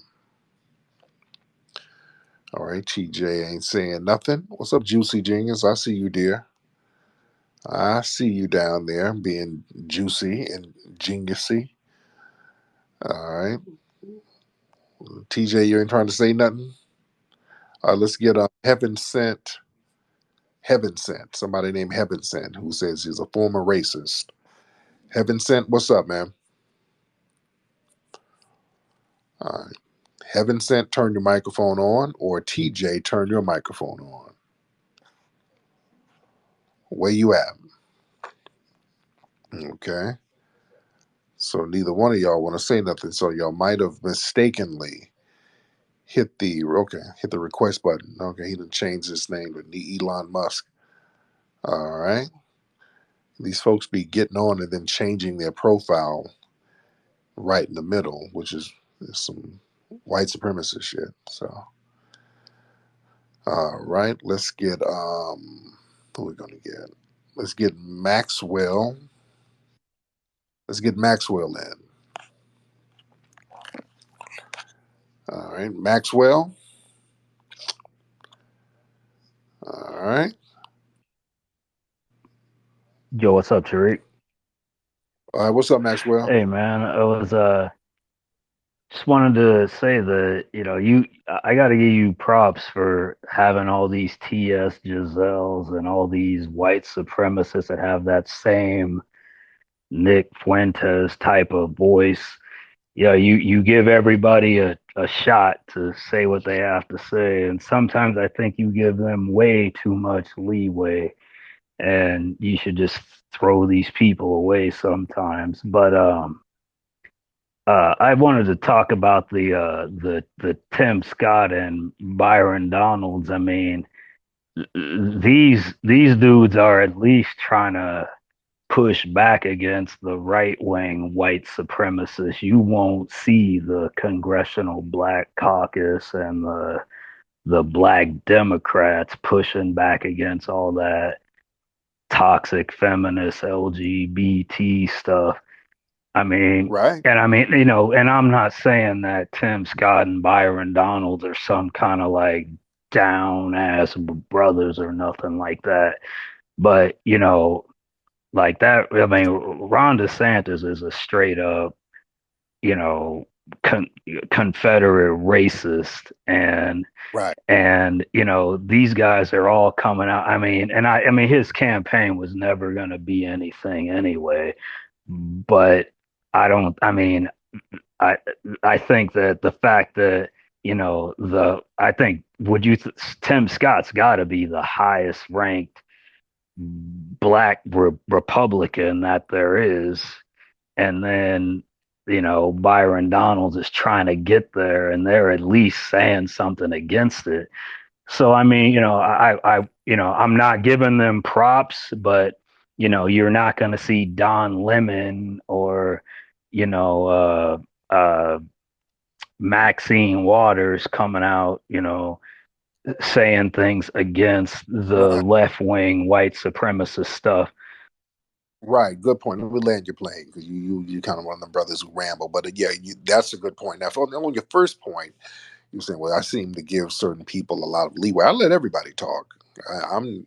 All right, TJ ain't saying nothing. What's up, Juicy Genius? I see you, dear. I see you down there being juicy and geniusy. All right. TJ, you ain't trying to say nothing? Let's get Heaven Sent, somebody named Heaven Sent, who says he's a former racist. Heaven Sent, what's up, man? All right. Heaven Sent, turn your microphone on, or TJ, turn your microphone on. Where you at? Okay. So neither one of y'all want to say nothing. So y'all might have mistakenly hit the request button. Okay, he didn't change his name to Elon Musk. All right. These folks be getting on and then changing their profile right in the middle, which is some white supremacist shit. So all right, let's get who are we gonna get? Let's get Maxwell. Let's get Maxwell in. All right, Maxwell. All right. Yo, what's up, Tariq? All right, what's up, Maxwell? Hey, man, I was just wanted to say that I got to give you props for having all these TS Giselles and all these white supremacists that have that same Nick Fuentes type of voice. Yeah, you give everybody a shot to say what they have to say, and sometimes I think you give them way too much leeway, and you should just throw these people away sometimes. But I wanted to talk about the Tim Scott and Byron Donalds. I mean, these dudes are at least trying to push back against the right wing white supremacists. You won't see the Congressional Black Caucus and the Black Democrats pushing back against all that toxic feminist LGBT stuff. I mean, Right. and I mean, and I'm not saying that Tim Scott and Byron Donalds are some kind of like down ass brothers or nothing like that. But, like that, I mean, Ron DeSantis is a straight up, you know, con- Confederate racist. Right. And, these guys are all coming out. I mean, his campaign was never going to be anything anyway. But I don't. I mean, I I think that the fact that I think Tim Scott's got to be the highest ranked black Republican that there is, and then Byron Donalds is trying to get there, and they're at least saying something against it. So I mean, I'm not giving them props, but you're not going to see Don Lemon or you know uh Maxine Waters coming out, saying things against the Right. left wing white supremacist stuff. Right, good point. Let me land your plane because you kind of one of the brothers who ramble. But yeah, that's a good point. Now, on your first point, you saying, "Well, I seem to give certain people a lot of leeway." I let everybody talk. I'm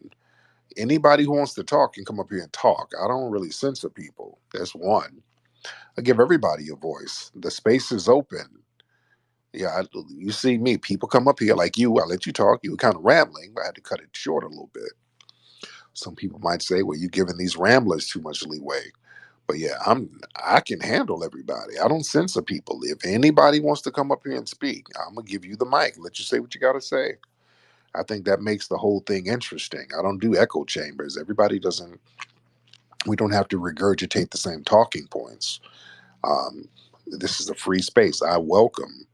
anybody who wants to talk can come up here and talk. I don't really censor people. That's one. I give everybody a voice. The space is open. Yeah, you see me. People come up here like you. I let you talk. You were kind of rambling, but I had to cut it short a little bit. Some people might say, "Well, you're giving these ramblers too much leeway." But yeah, I can handle everybody. I don't censor people. If anybody wants to come up here and speak, I'm gonna give you the mic. Let you say what you gotta say. I think that makes the whole thing interesting. I don't do echo chambers. Everybody doesn't. We don't have to regurgitate the same talking points. Um, this is a free space. I welcome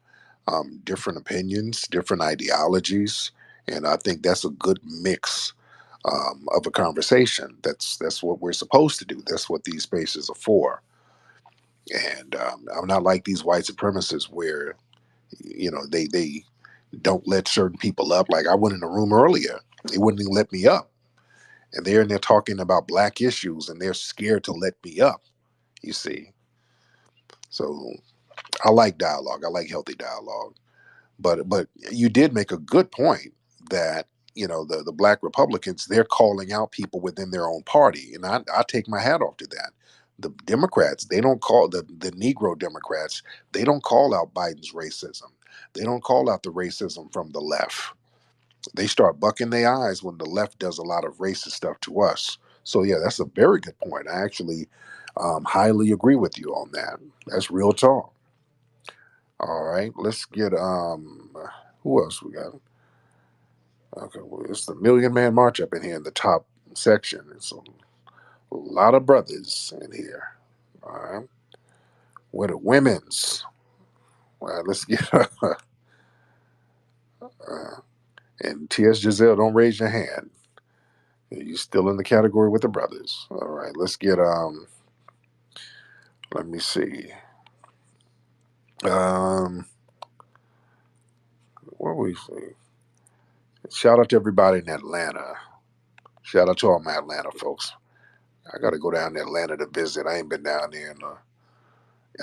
different opinions, different ideologies, and I think that's a good mix of a conversation. That's what we're supposed to do. That's what these spaces are for. And I'm not like these white supremacists where they don't let certain people up. Like I went in a room earlier, they wouldn't even let me up, and they're in there talking about black issues, and they're scared to let me up. You see, so I like dialogue. I like healthy dialogue. But you did make a good point that the black Republicans, they're calling out people within their own party, and I take my hat off to that. The Democrats, they don't call the Negro Democrats, they don't call out Biden's racism. They don't call out the racism from the left. They start bucking their eyes when the left does a lot of racist stuff to us. So yeah, that's a very good point. I actually highly agree with you on that. That's real talk. All right, let's get who else we got? Okay, well, it's the Million Man March up in here in the top section. It's a lot of brothers in here. All right, where the women's? Well, let's get and T.S. Giselle. Don't raise your hand. You still in the category with the brothers. All right, let's get Let me see. Um, what we see? Shout out to everybody in Atlanta. Shout out to all my Atlanta folks. I got to go down to Atlanta to visit. I ain't been down there in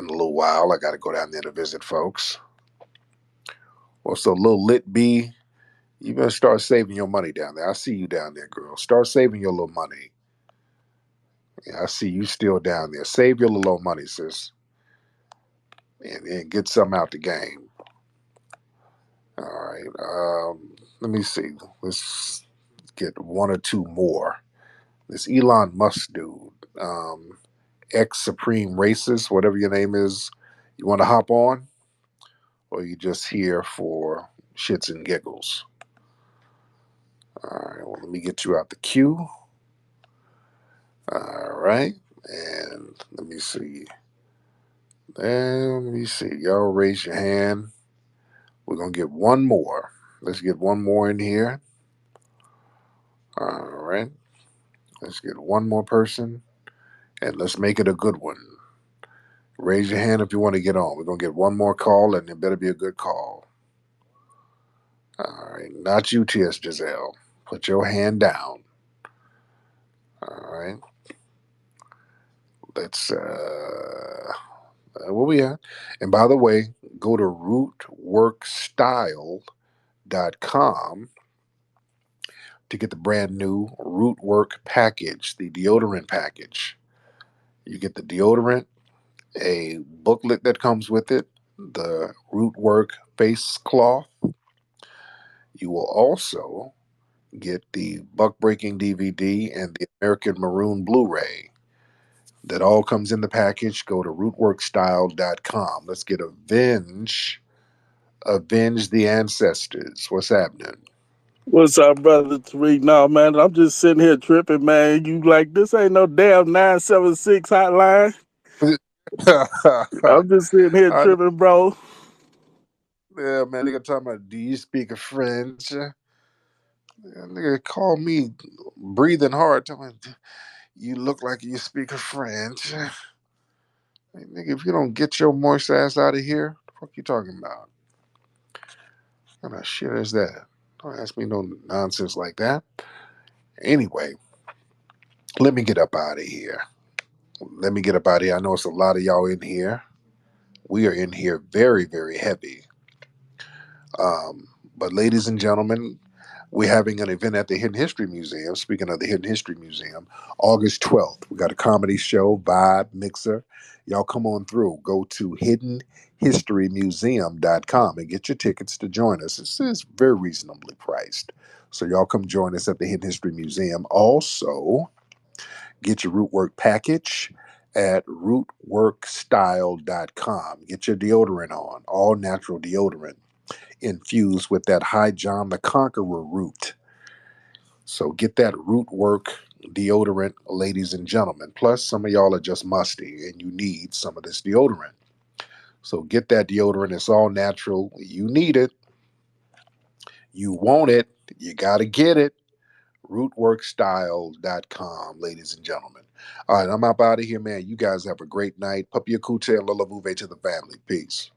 a little while. I got to go down there to visit folks. Well, so little Lit B, you better start saving your money down there. I see you down there, girl. Start saving your little money. Yeah, I see you still down there. Save your little old money, sis, and get something out the game. All right. Let me see. Let's get one or two more. This Elon Musk dude, ex Supreme Racist, whatever your name is. You want to hop on, or you just here for shits and giggles? All right. Well, let me get you out the queue. All right. And let me see. Let me see. Y'all raise your hand. We're going to get one more. Let's get one more in here. All right. Let's get one more person and let's make it a good one. Raise your hand if you want to get on. We're going to get one more call and it better be a good call. All right. Not you, T.S. Giselle. Put your hand down. All right. Let's, where we at? And by the way, go to rootworkstyle.com to get the brand new Rootwork package, the deodorant package. You get the deodorant, a booklet that comes with it, the Rootwork face cloth. You will also get the Buck Breaking DVD and the American Maroon Blu-ray. That all comes in the package. Go to rootworkstyle.com. Let's get avenge the ancestors. What's happening? What's up, brother Tariq? No, man, I'm just sitting here tripping, man. You like, this ain't no damn 976 hotline. I'm just sitting here I, tripping, bro. yeah, man, nigga talking about, do you speak French? Yeah, nigga call me breathing hard. Tell me, you look like you speak French. Hey, nigga, if you don't get your moist ass out of here, the fuck you talking about? What kind of shit is that? Don't ask me no nonsense like that. Anyway, let me get up out of here. Let me get up out of here. I know it's a lot of y'all in here. We are in here very, very heavy. But ladies and gentlemen, we're having an event at the Hidden History Museum. Speaking of the Hidden History Museum, August 12th, we got a comedy show, Vibe, Mixer. Y'all come on through. Go to hiddenhistorymuseum.com and get your tickets to join us. It's very reasonably priced. So y'all come join us at the Hidden History Museum. Also, get your Rootwork package at rootworkstyle.com. Get your deodorant on, all natural deodorant infused with that High John the Conqueror root. So get that root work deodorant, ladies and gentlemen. Plus, some of y'all are just musty and you need some of this deodorant. So get that deodorant. It's all natural. You need it. You want it. You got to get it. Rootworkstyle.com, ladies and gentlemen. All right, I'm up out of here, man. You guys have a great night. Papi Akute and Lola Vuve to the family. Peace.